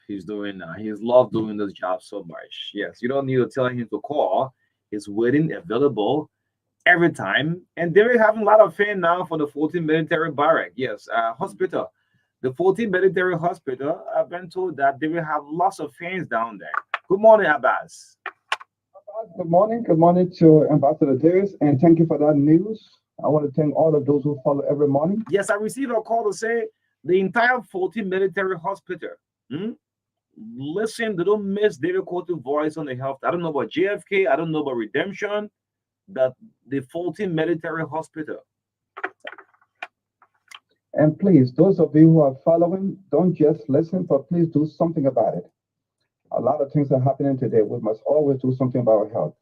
He's loved doing this job so much. Yes, you don't need to tell him to call. He's waiting, available every time. And they're having a lot of fame now for the 14 military barrack. Yes, hospital. The 14 military hospital, I've been told that they will have lots of fans down there. Good morning, Abbas. Good morning. Good morning to Ambassador Darius, and thank you for that news. I want to thank all of those who follow every morning. Yes, I received a call to say the entire 14 military hospital. hmm, Listen, they don't miss David Cotton's voice on the health. I don't know about JFK. I don't know about Redemption. That the 14 military hospital. And please, those of you who are following, don't just listen, but please do something about it. A lot of things are happening today. We must always do something about our health.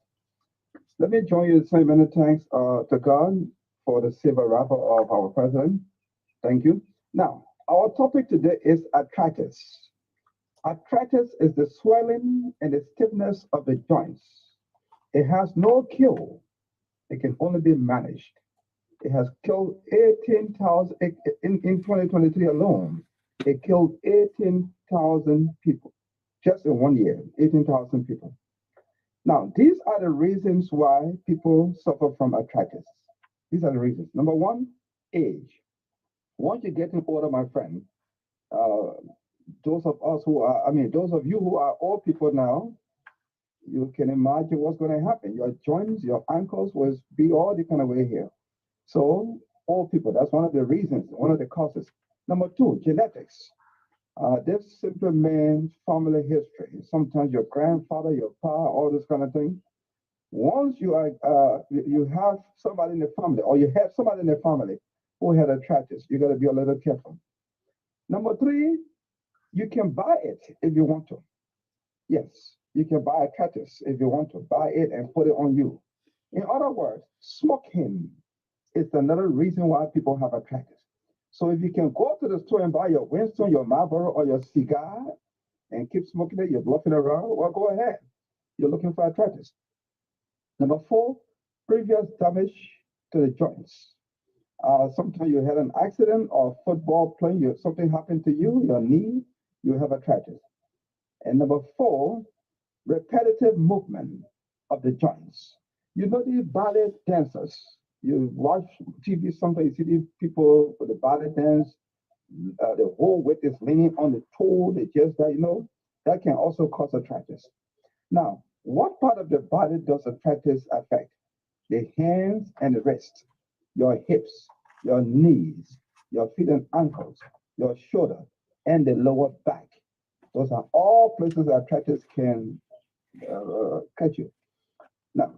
Let me join you in saying many thanks to God for the silver wrapper of our president. Thank you. Now, our topic today is arthritis. Arthritis is the swelling and the stiffness of the joints. It has no cure. It can only be managed. It has killed 18,000 in 2023 alone. It killed 18,000 people just in 1 year. 18,000 people. Now, these are the reasons why people suffer from arthritis. These are the reasons. Number one, age. Once you're getting older, my friend, uh, those of us who are, I mean, those of you who are old people now, you can imagine what's going to happen. Your joints, your ankles will be all the kind of way here. So, old people, that's one of the reasons, one of the causes. Number two, genetics. This simply means family history. Sometimes your grandfather, your pa, all this kind of thing. Once you have somebody in the family, or you have somebody in the family who had arthritis, you got to be a little careful. Number three, you can buy it if you want to. Yes, you can buy arthritis if you want to buy it and put it on you. In other words, smoking is another reason why people have arthritis. So if you can go to the store and buy your Winston, your Marlboro, or your cigar and keep smoking it, you're bluffing around, well, go ahead. You're looking for arthritis. Number four, previous damage to the joints. Sometimes you had an accident or football playing, something happened to you, your knee, you have arthritis. And number four, repetitive movement of the joints. You know these ballet dancers. You watch TV, sometimes you see these people with the ballet dance, the whole weight is leaning on the toe, they just that, that can also cause arthritis. Now, what part of the body does arthritis affect? The hands and the wrist, your hips, your knees, your feet and ankles, your shoulder, and the lower back. Those are all places arthritis can catch you. Now,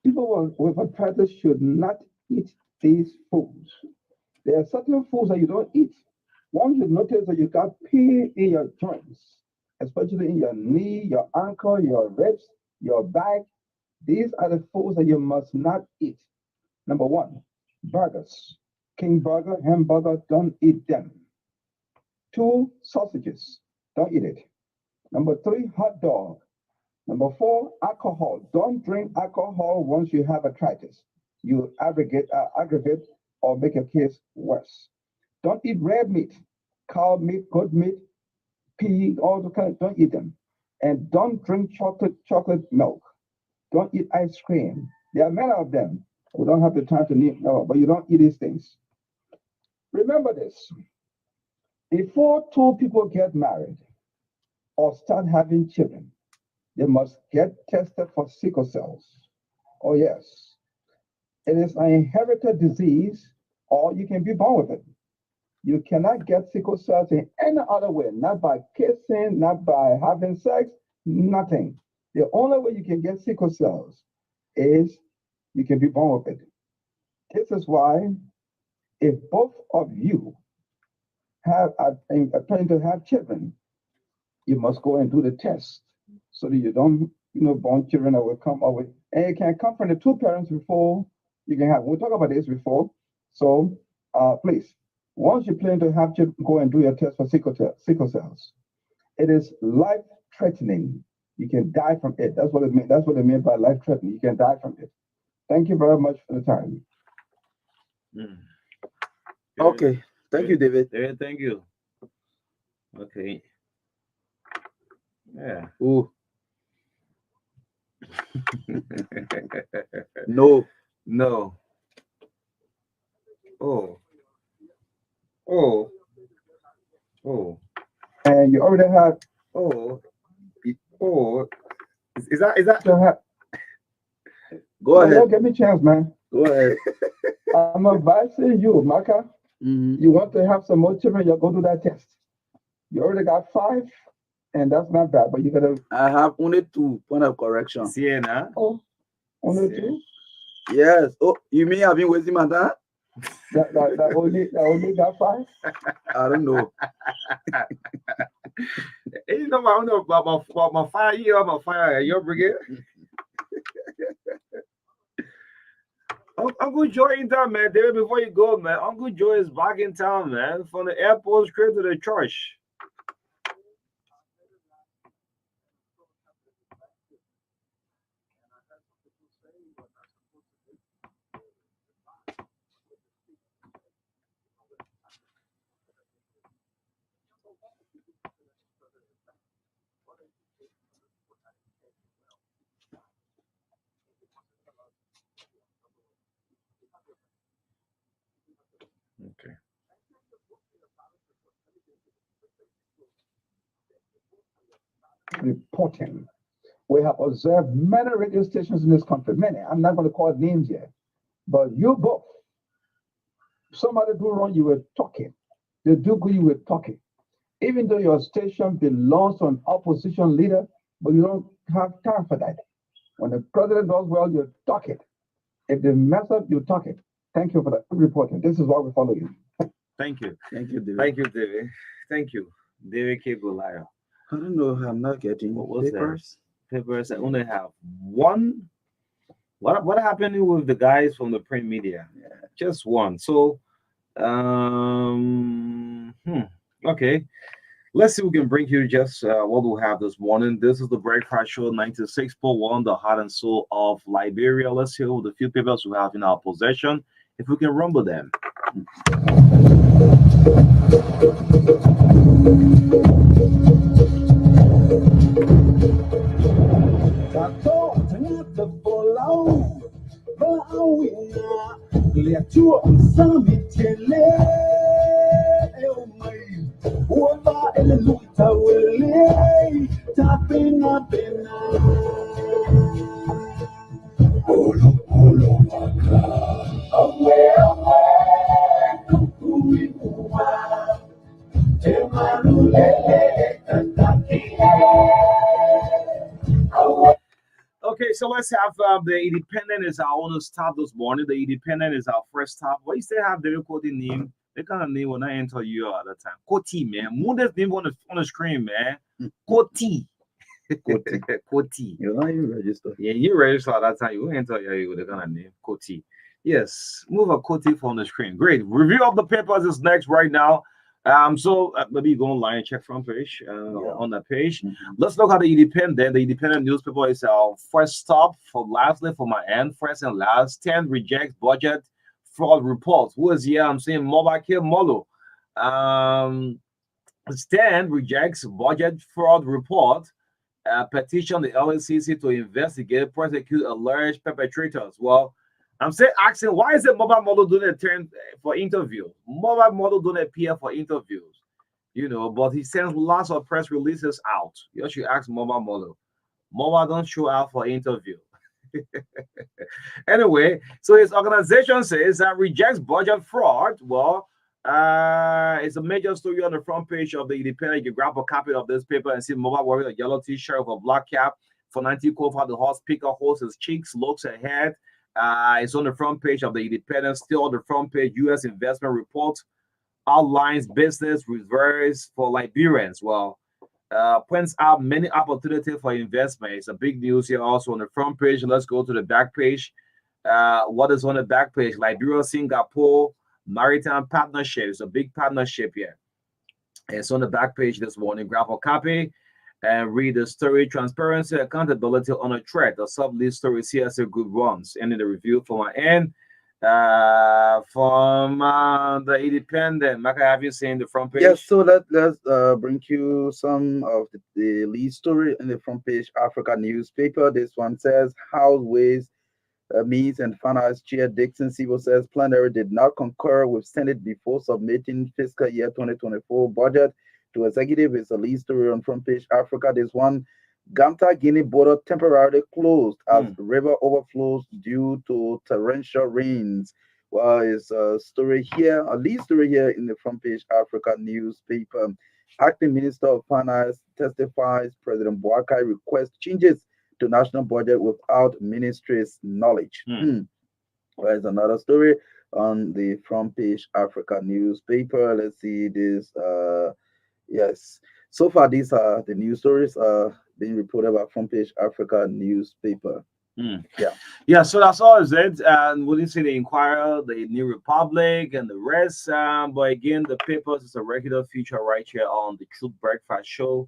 people with arthritis should not eat these foods. There are certain foods that you don't eat. Once you notice that you got pain in your joints, especially in your knee, your ankle, your ribs, your back, these are the foods that you must not eat. Number one, burgers. King burger, hamburger, don't eat them. Two, sausages. Don't eat it. Number three, hot dog. Number four, alcohol. Don't drink alcohol once you have arthritis. You aggravate or make your case worse. Don't eat red meat, cow meat, goat meat, pig, all the kind. Don't eat them. And don't drink chocolate milk. Don't eat ice cream. There are many of them. We don't have the time to name, no, but you don't eat these things. Remember this: before two people get married or start having children, they must get tested for sickle cells. Oh yes, it is an inherited disease, or you can be born with it. You cannot get sickle cells in any other way, not by kissing, not by having sex, nothing. The only way you can get sickle cells is you can be born with it. This is why, if both of you are planning to have children, you must go and do the test so that you don't, born children that will come up with, and it can come from the two parents before you can have. We'll talk about this before. So, please, once you plan to have children, go and do your test for sickle cells. It is life threatening. You can die from it. That's what it means. That's what it means by life threatening. You can die from it. Thank you very much for the time. Mm. Very, Okay. Thank you, very, David. very thank you. Okay. Yeah. Oh, no. No. Oh. Oh. Oh. And you already had Oh. Oh. Is that to have. Go No, ahead. give me a chance, man. Go ahead. I'm advising you, Marka. Mm-hmm. You want to have some more children, you go do that test. You already got five, and that's not bad. But you gotta I have only 2 point of correction. Sienna? oh only Sie- two. Yes. Oh, you mean I've been wasting my time? That only got five. I don't know. You know, I don't know about my 5 year, my 5 your brigade. Uncle Joy in town, man. David, before you go, man, Uncle Joy is back in town, man. From the airport straight to the church. Okay. Reporting. We have observed many radio stations in this country. Many. I'm not going to call names here, but you both. Somebody do wrong, you were talking. They do good, you were talking. Even though your station belongs to an opposition leader, but you don't have time for that. When the president does well, you talk it. If they mess up, you talk it. Thank you for the reporting. This is why we follow you. Thank you. Thank you, David. Thank you, David. Thank you. David K. Goliath. I don't know. I'm not getting What was that? papers. Papers. I only have one. What happened with the guys from the print media? Just one. So okay. Let's see if we can bring you just what we have this morning. This is the Breakfast Show 96.1, the heart and soul of Liberia. Let's hear the few papers we have in our possession. If we can rumble them. Okay, so let's have the Independent is our only stop this morning. The Independent is our first stop. What you say have the recording name? The kind of name when I enter you at that time. Koti, man. Move this name on the screen, man. Koti. Koti. Koti. You're not even registered. Yeah, you register at that time. You won't enter you with the kind of name. Koti. Yes, move a Koti from the screen. Great. Review of the papers is next right now. So maybe you go online and check front page on that page. Mhm. Let's look at the Independent. The Independent newspaper is our first stop for lastly for my end. First and last, 10 rejects budget fraud reports. Who is here? I'm saying Mobile Molo. Um, 10 rejects budget fraud report. Petition the LACC to investigate, prosecute alleged perpetrators. Well, I'm saying asking why is it mobile model doing a turn for interview? Mobile model don't appear for interviews, but he sends lots of press releases out. You should ask mobile model. Mobile don't show out for interview. Anyway, so his organization says that rejects budget fraud. Well, it's a major story on the front page of the Independent. You can grab a copy of this paper and see mobile wearing a yellow t-shirt with a black cap. For 90 Kofa, the horse speaker holds his cheeks, looks ahead. It's on the front page of the Independent. Still on the front page, U.S. investment report outlines business reverse for Liberians. Well, points out many opportunities for investment. It's a big news here also on the front page. Let's go to the back page. What is on the back page? Liberia, Singapore Maritime Partnership. It's a big partnership here. It's on the back page this morning. Grab a copy and read the story. Transparency, accountability on a threat. The sub-lead story CSA Group runs. Ending the review for my end. From the Independent. Marka, have you seen the front Yes, page? so let's bring you some of the lead story in the front page Africa newspaper. This one says House Ways, Means and Finance Chair Dixon Sibo says plenary did not concur with Senate before submitting fiscal year 2024 budget to executive. Is a lead story on front page Africa. This one, Ganta Guinea border temporarily closed as Hmm. river overflows due to torrential rains. Well, it's a story here, a lead story here in the front page Africa newspaper. Acting Minister of Finance testifies President Boakai requests changes to national budget without ministry's knowledge. Hmm. There's another story on the front page Africa newspaper. Let's see this. Yes. So far, these are the news stories being reported by front page Africa newspaper. Hmm. Yeah. Yeah, so that's all is it. And we didn't see the Inquirer, the New Republic, and the rest. But again, the papers is a regular feature right here on the Truth Breakfast Show,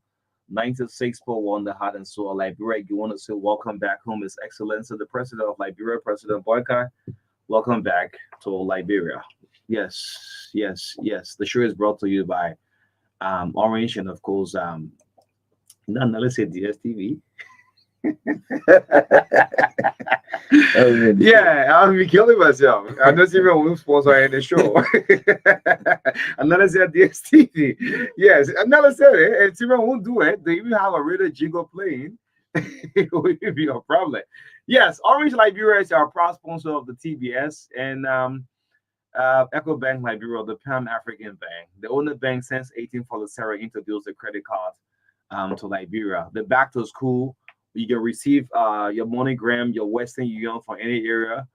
96.1 The Heart and Soul of Liberia. You want to say welcome back home, His Excellency, the President of Liberia, President Boyka. Welcome back to Liberia. Yes, yes, yes. The show is brought to you by Orange and, of course, let's say DSTV. Yeah, I'll be killing myself. I'm not even one sponsor in the show. Another said DSTV. Yes, another said it. And Simon won't do it. They even have a radio jingle playing. It would be a problem. Yes, Orange Liberia is our proud sponsor of the TBS and Echo Bank Liberia, the Pan African Bank. The owner bank since 1847 introduced the credit card to Liberia. The back to school, you can receive your MoneyGram, your Western Union from any area.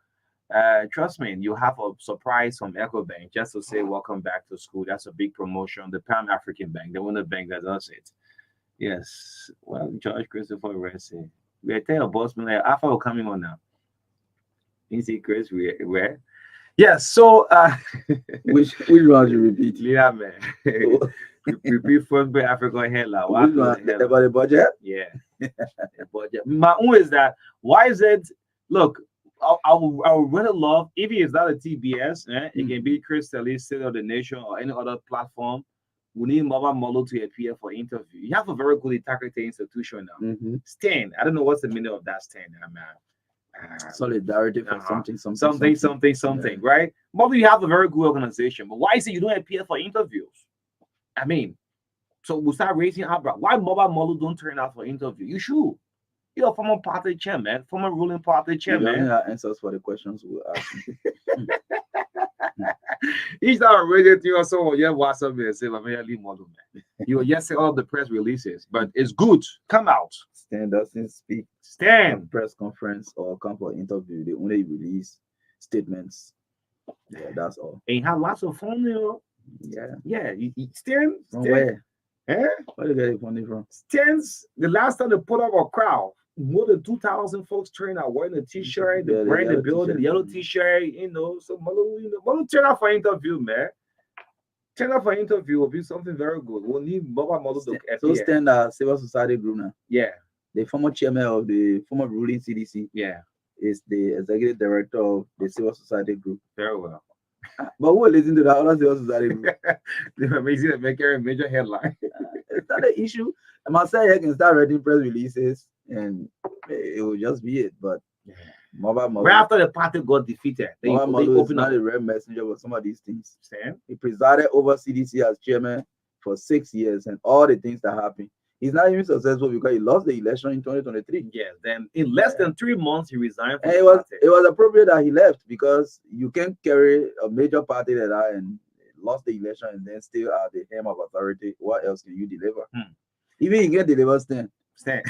Trust me, you have a surprise from Echo Bank just to say welcome back to school. That's a big promotion. The Pan African Bank, the owner bank that does it. Yes. Well, George Christopher Resi. We are telling boss man, like, Alpha will coming on now. You see, Chris, where? Yes, so Which one you repeat? yeah, man. Repeat first by African headline. What Which one? happened About the budget? Yeah. But yeah, my own is that why is it? Look, I would really love if it's not a TBS, it can be Chris Telly, State of the Nation, or any other platform. We need mobile model to appear for interview. You have a very good integrity institution now. Mm-hmm. Stand. I don't know what's the meaning of that stand, man. Solidarity for Uh-huh. something. Right? Maybe you have a very good organization, but why is it you don't appear for interviews? I mean, so we start raising eyebrow. Why mobile model don't turn out for interview? You should. You're a former party chairman, former ruling party You chairman. don't have answers for the questions we ask. Each time I raise it to you, so yeah, what's up and say, I'm leave model, man. You will just say all the press releases, but it's good. Come out. Stan doesn't speak at Stand. press conference or come for interview. They only release statements. Yeah, that's all. And you have lots of fun, you know. Yeah. Yeah, you stand. From stand. where? Eh? Where you get the money from? Stands. The last time they put up a crowd, more than 2,000 folks turn out wearing a t-shirt, Yeah, the the brand, the yellow building, the t-shirt. yellow t-shirt, you know. So Malo turn out for interview, man. Turn out for interview will be something very good. We'll need mobile model to So appear. Stan, civil society group now. Yeah, The former chairman of the former ruling CDC yeah, is the executive director of the civil society group. very well. But who will listen to the other civil society group? They're amazing to make a major headline. It's not an issue. I must say, I can start writing press releases and it will just be it. But mobile model, Right after the party got defeated, they mobile model is opened not up. a rare messenger for some of these things. Stand. He presided over CDC as chairman for 6 years and all the things that happened. He's not even successful because he lost the election in 2023. Yeah, then in less than 3 months, he resigned from And the party. it was appropriate that he left because you can't carry a major party like that and lost the election and then still at the helm of authority. What else can you deliver? Even he can deliver stand. Stand.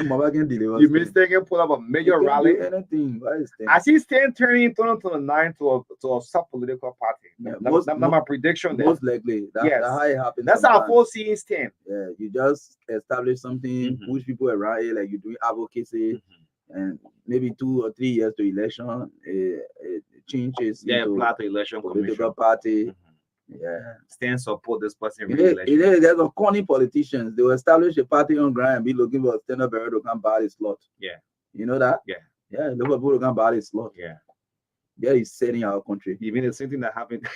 Mama can deliver. You stand. mistaken put up a He major can't do rally. anything. Why is stand? I see Stand turning 2029 to a sub-political party. Yeah, That's my prediction there. Most likely. Yes. That's how it happens. That's how sometimes. foreseeing Stand. Yeah, you just establish something, Mhm. push people around it, like you doing advocacy, and maybe 2 or 3 years to election, it changes Yeah, into apply to election political commission. party. Mhm. Yeah. Stand support this person You in know, election. there's a corny politicians. They will establish a party on ground and be looking for a standard bearer to come buy the slot. Yeah. You know that? Yeah. Yeah, Liverpool can buy this slot. Yeah. Yeah, he's selling our country. Even the same thing that happened.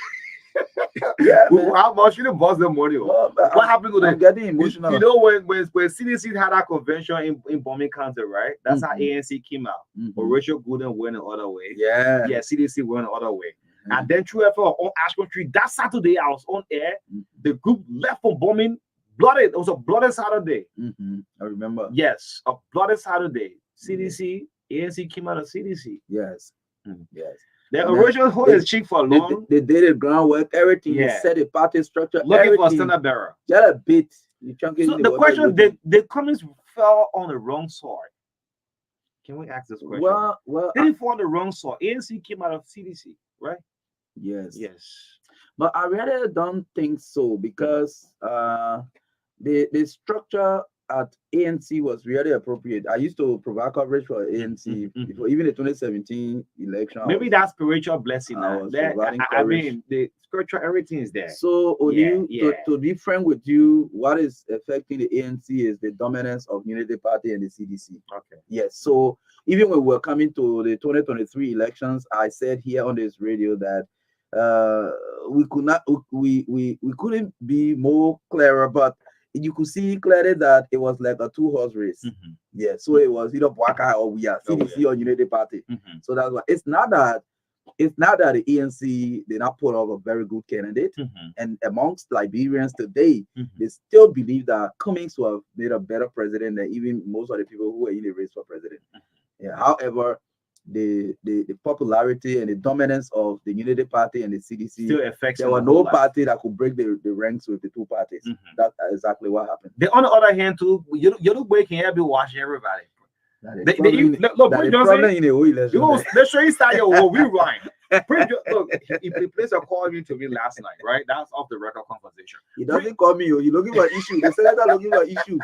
Yeah, man. How much you didn't bust the money? Oh, but What happened to I'm the getting emotional. you know when CDC had that convention in Bombing County, right? That's how Mhm. ANC came out. Mhm. Or Rachel Gooden went the other way. Yeah. Yeah, CDC went the other way. Mhm. And then True FL on Ash Country, that Saturday I was on air. Mhm. The group left from bombing. Blooded. It was a blooded Saturday. I remember. Yes, a blooded Saturday. CDC, ANC came out of CDC. Yes. Mm. Yes. The And then original hold is cheap for long. They did the groundwork, everything. They Yeah. set the party structure, Looking for a everything. standard bearer. Just a bit. You chunk it So in the water, question, you- the comments fell on the wrong sword. Can we ask this question? well, They didn't fall on the wrong sword. ANC came out of CDC, right? yes. Yes. But I really don't think so because the structure at ANC was really appropriate. I used to provide coverage for ANC before even the 2017 election. Maybe that's spiritual blessing. I Now. was That, providing I coverage. mean, the spiritual, everything is there. So, Yeah, to be frank with you, what is affecting the ANC is the dominance of Unity Party and the CDC. Okay. Yes. So even when we're coming to the 2023 elections, I said here on this radio that we could not, we couldn't be more clearer, but you could see clearly that it was like a two-horse race. Yeah. So it was either Waka or we are CDC or Unity Party. So that's why it's not that the ANC did not put up a very good candidate, and amongst Liberians today, they still believe that Cummings will have made a better president than even most of the people who were in the race for president. Yeah. However, the popularity and the dominance of the Unity Party and the CDC Still affects. there was no party that could break the ranks with the two parties. That's exactly what happened. Then on the other hand, too, you look where can be watching everybody. Look, Prince Johnson, in the oil election. let's show you start your rewind. Look, he placed a call to me last night, right? That's off the record conversation. He doesn't call me. You're looking for issue. The senator looking for issue.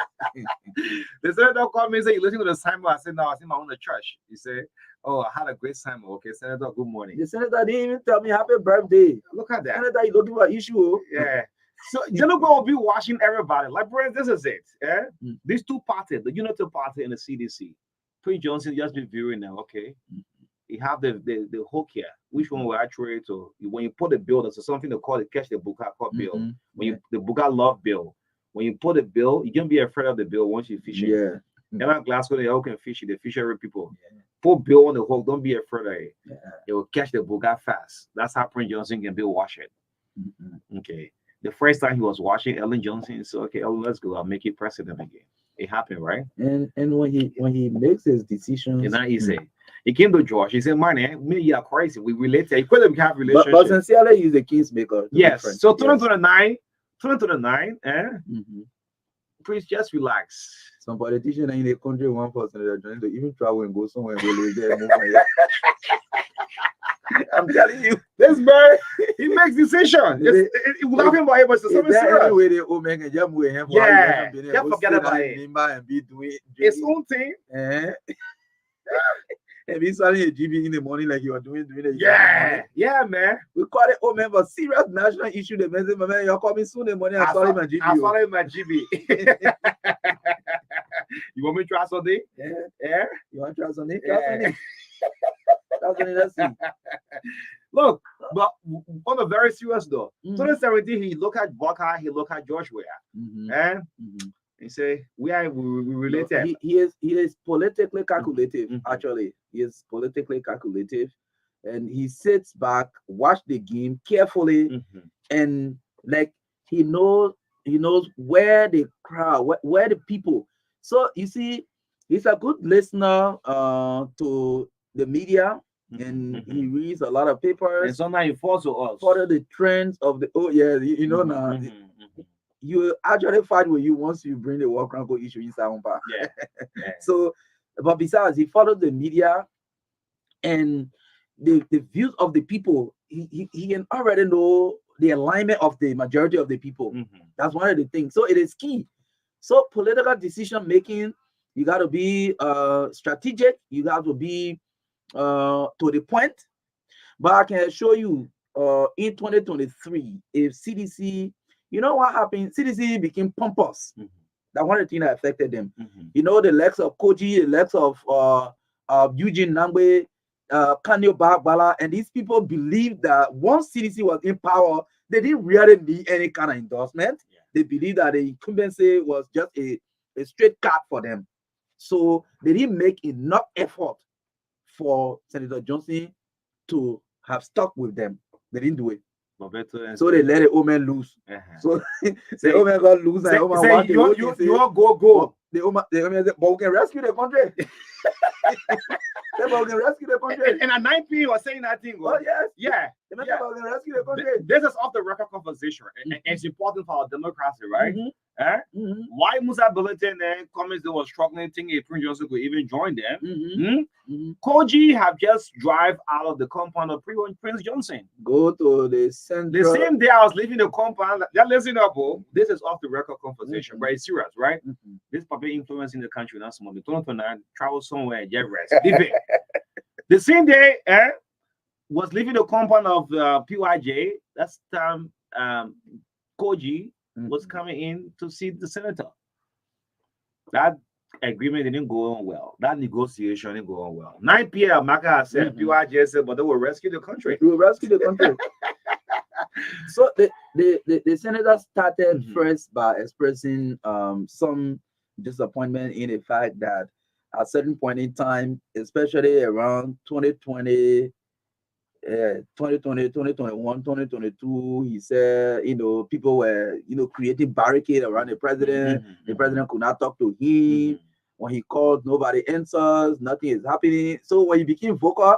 The senator called me and said, "You listen to the sermon?" I said, "No, I see my own the church." He said, "Oh, I had a great sermon." Okay, Senator, good morning. The senator didn't even tell me happy birthday. Look at that. Senator, you looking for issue? Yeah. So Jello will be watching everybody. Like, friends, this is it. Yeah. These two parties, the Unity Party and the CDC. Prince Johnson just be viewing now. Okay. You have the hook here. Which one will actually to when you put the bill, there's something to call it catch the Buka bill. When you the Buka love bill. When you put the bill, you can be afraid of the bill once you fish it. Yeah. Never Glasgow, they all can fish it. They fish every people. Put bill on the hook. Don't be afraid of it. It will catch the Buka fast. That's how Prince Johnson can be watching. Okay. The first time he was watching Ellen Johnson, he said, "Okay, Ellen, let's go. I'll make you president again." It happened, right? And when he makes his decisions, it's not easy. He came to George. He said, "Man, me, you are crazy. We relate. He couldn't have relationship." But sincerely, he's a king's maker. Yes. So 2029, please just relax. Some politician in the country, one person they're trying to even travel and go somewhere and live there. Move on. I'm telling you, this man, he makes decisions. We're laughing about it, but it's something serious. Way the old man can jump with him. Yeah, can't forget about it. And be doing his own thing. And be selling a GB in the morning like you are doing it. Yeah, man. We call it old man, but serious national issue. The man, my man, you're coming soon. The morning, I saw him my GB. I saw him my GB. You want me to try something? Yeah. You want to try something? Yeah. Let's see. Look, but on a very serious though, 2017, he looked at Baka, he looked at George Weah, and he say we related. He is politically calculative. Actually, he is politically calculative, and he sits back, watch the game carefully, and like he knows where the crowd, where the people. So you see, he's a good listener to the media, and he reads a lot of papers. And sometimes he falls to us. Follow the trends of the now. You actually fight with you once you bring the World Chronicle issue inside one part. Yeah. So, but besides, he followed the media and the views of the people. He can already know the alignment of the majority of the people. That's one of the things. So it is key. So political decision making, you got to be strategic. You got to be to the point. But I can assure you, in 2023, if CDC, you know what happened? CDC became pompous. That's one of the things that affected them. The legs of Koji, the legs of Eugene Nangbe, Kanyo Bagbala, and these people believed that once CDC was in power, they didn't really need any kind of endorsement. Yeah. They believed that the incumbency was just a straight cut for them. So they didn't make enough effort for Senator Johnson to have stuck with them. They didn't do it. So they let the old man loose. So the old man got loose, and the old man watched the whole thing. You all go. The old man said, but we can rescue the country. They can rescue the country. And at 9 p.m. was saying that thing. Oh, yes. Yeah. They can rescue the country. This is off the record conversation, and it's important for our democracy, right? Why Musa Bulletin and comments they were struggling thinking Prince Johnson could even join them? Koji have just drive out of the compound of Prince Johnson. Go to the central. The same day I was leaving the compound. Yeah, listen up, oh. This is off the record conversation, but it's serious, right? This public influence in the country, not small. 2029, travel somewhere and get rest. Leave it. The same day, was leaving the compound of PYJ. That's time Koji was coming in to see the senator. That agreement didn't go on well. That negotiation didn't go on well. 9 p.m. Marka said, PYJ said, but they will rescue the country. We will rescue the country. So the senator started first by expressing some disappointment in the fact that at a certain point in time, especially around 2020, 2021, 2022, he said, people were, creating barricade around the president. The president could not talk to him. When he called, nobody answers. Nothing is happening. So when he became vocal,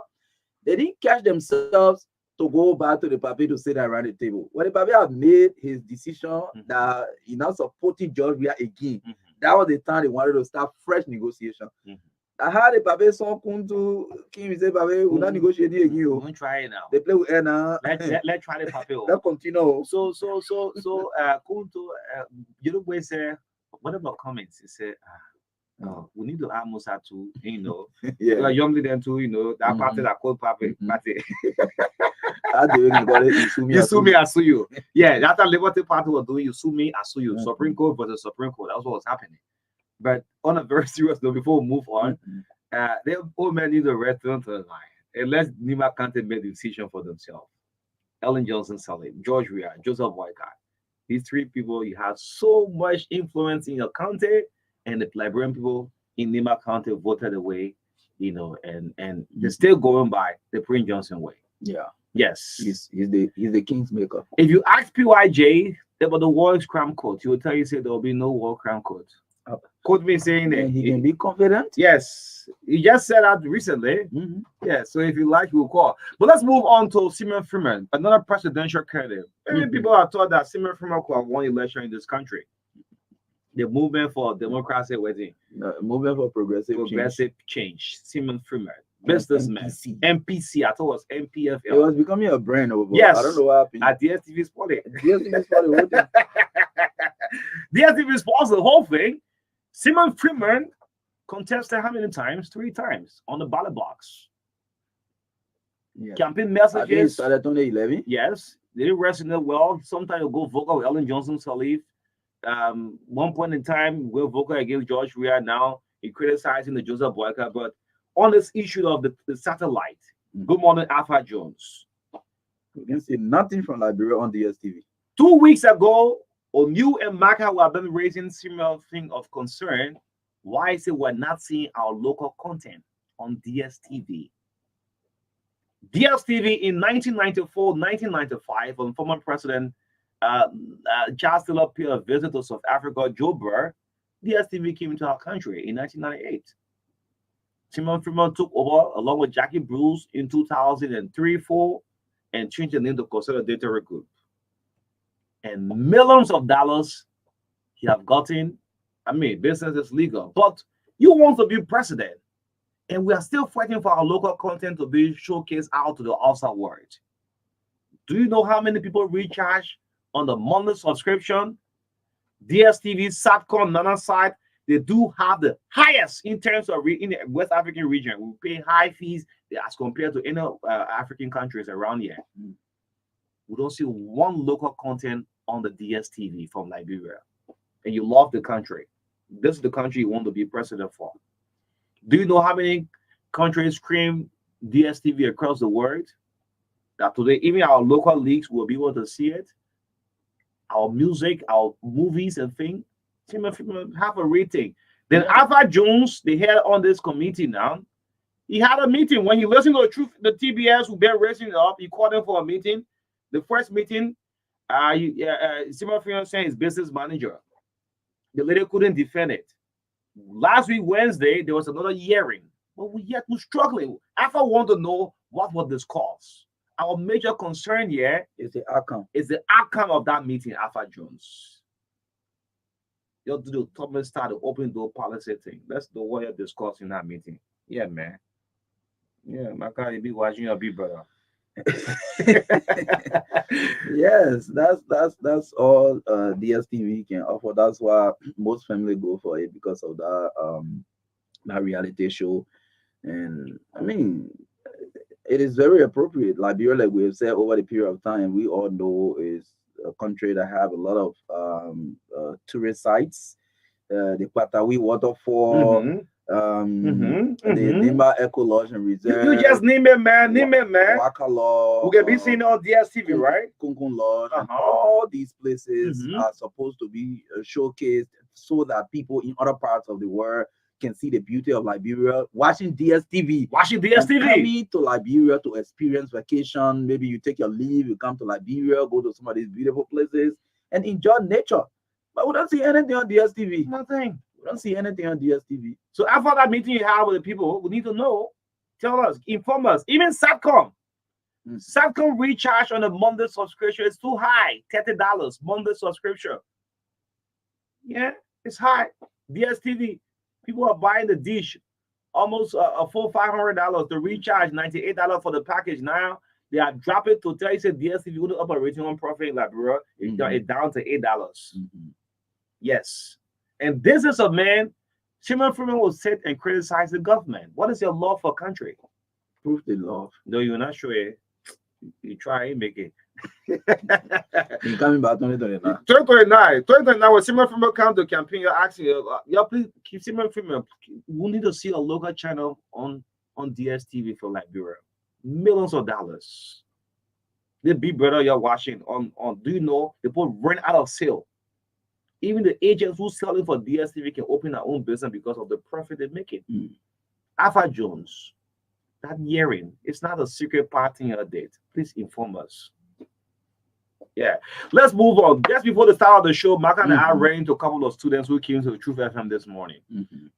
they didn't catch themselves to go back to the papi to sit around the table. When the papi had made his decision that he now supported George Weah again, that was the time they wanted to start fresh negotiation. I had a papi son come to Kim say, papi, we're not negotiating again. We won't try it now. They play with Anna. Let's try the papi. Let's continue. So, Kuntu, you know, we say, what about comments? He said, no, we need to add Musa to, Yeah. youngly then too, that party that called papi. Party. You sue me, I sue you. Yeah, that's what Liberty Party was doing. You sue me, I sue you. Supreme Court versus Supreme Court. That was what was happening. But on a very serious note, before we move on, they all men need to return to the line and let Nima Kante make the decision for themselves. Ellen Johnson Sirleaf, George Weah, Joseph Boycott. These three people, you have so much influence in your county, and the Liberian people in Nima County voted away, and they're still going by the Prince Johnson way. Yeah. Yes. He's the king's maker. If you ask PYJ about the World Crown Court, he will tell you say there will be no World Crown Court. Quote me saying that he can be confident. Yes, he just said that recently. Yeah, so if you like, we'll call. But let's move on to Simon Freeman, another presidential candidate. Many people have thought that Simon Freeman could have won election in this country. The movement for democracy, Movement for progressive change. Simon Freeman, businessman, MPC. I thought it was MPFL. It was becoming a brand over. Yes, I don't know what happened. At DSTV Sporting. DSTV Sporting sponsors the whole thing. Simon Freeman contested how many times? 3 times on the ballot box. Yeah. Campaign messages. Started 2011. Yes, they resonate well. Sometimes you go vocal with Ellen Johnson Sirleaf. One point in time, we're vocal against George Weah. Now he criticizing the Joseph Boycott. But on this issue of the satellite, good morning, Alpha Jones. You can see nothing from Liberia on DSTV. 2 weeks ago, Onu and Marka have been raising similar thing of concern. Why is it we're not seeing our local content on DSTV? DSTV in 1994, 1995, when former President Charles Taylor paid a visit to South Africa, Joe Burr, DSTV came into our country in 1998. Simon Freeman took over along with Jackie Bruce in 2003-4 and changed the name to Consolidated Group. And millions of dollars he have gotten. I mean, business is legal, but you want to be president, and we are still fighting for our local content to be showcased out to the outside world. Do you know how many people recharge on the monthly subscription? DSTV, Satcom, Nana side, they do have the highest in terms of in the West African region. We pay high fees as compared to any African countries around here. We don't see one local content on the DSTV from Liberia. And you love the country. This is the country you want to be president for. Do you know how many country scream DSTV across the world. That today, even our local leagues will be able to see it. Our music, our movies and things, have a rating. Then Alpha Jones, they had on this committee now. He had a meeting when he listened to the TBS who been raising it up. He called him for a meeting. The first meeting, Simon Freeman saying his business manager. The lady couldn't defend it. Last week, Wednesday, there was another hearing. But we're struggling. Alpha want to know what was this cause. Our major concern here It's the outcome. is the outcome of that meeting, Alpha Jones. You'll do the top and start the open door policy thing. That's the what you're discussing in that meeting. Yeah, man. Yeah, Marka, you be watching your big brother. Yes, that's all DSTV can offer. That's why most family go for it because of that reality show. And I mean, it is very appropriate. Liberia, like we have said over the period of time, we all know is a country that have a lot of tourist sites. The Patawi waterfall, the Nimba Eco Lodge and Reserve. You just name it, man. Name it, man. Wakala, We can be seen on DSTV, right? Kunkun Lodge, and all these places are supposed to be showcased so that people in other parts of the world can see the beauty of Liberia. Watching DSTV. Coming to Liberia to experience vacation. Maybe you take your leave, you come to Liberia, go to some of these beautiful places and enjoy nature. But we don't see anything on DSTV. Nothing. We don't see anything on DSTV. So after that meeting you have with the people, we need to know, tell us, inform us. Even Satcom. Satcom recharge on a monthly subscription is too high. $30 monthly subscription. Yeah, it's high. DSTV. People are buying the dish almost a full $500 to recharge, $98 for the package. Now they are dropping to tell you say DSTV would up a rating on profit in Liberia. It's down to $8. Yes. And this is a man, Shimon Freeman will sit and criticize the government. What is your love for country? Prove the love. No, you're not sure. You try and make it. He's coming back 2029. 2029, when Simon Freeman come to campaign, you're asking, please keep Simon Freeman. We need to see a local channel on DSTV for Liberia. Millions of dollars. The big brother you're watching on do you know they put run out of sale? Even the agents who selling for DSTV can open their own business because of the profit they make it. Alpha Jones, that hearing, it's not a secret party in your date. Please inform us. Yeah, let's move on. Just before the start of the show, Marka and I ran into a couple of students who came to the Truth FM this morning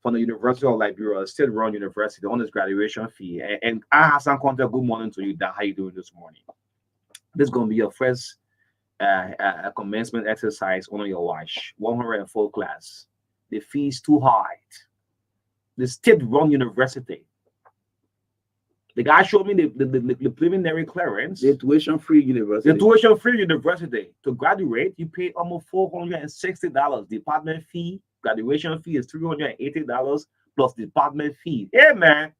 from the University of Liberia, state-run university, on this graduation fee. And I have some contact. Good morning to you, Dan. How you doing this morning? This is going to be your first commencement exercise on your watch. 104 class. The fee is too high. The state-run university. The guy showed me the preliminary clearance. The tuition-free university. The tuition-free university. To graduate, you pay almost $460. Department fee, graduation fee is $380 plus department fee. Yeah, man.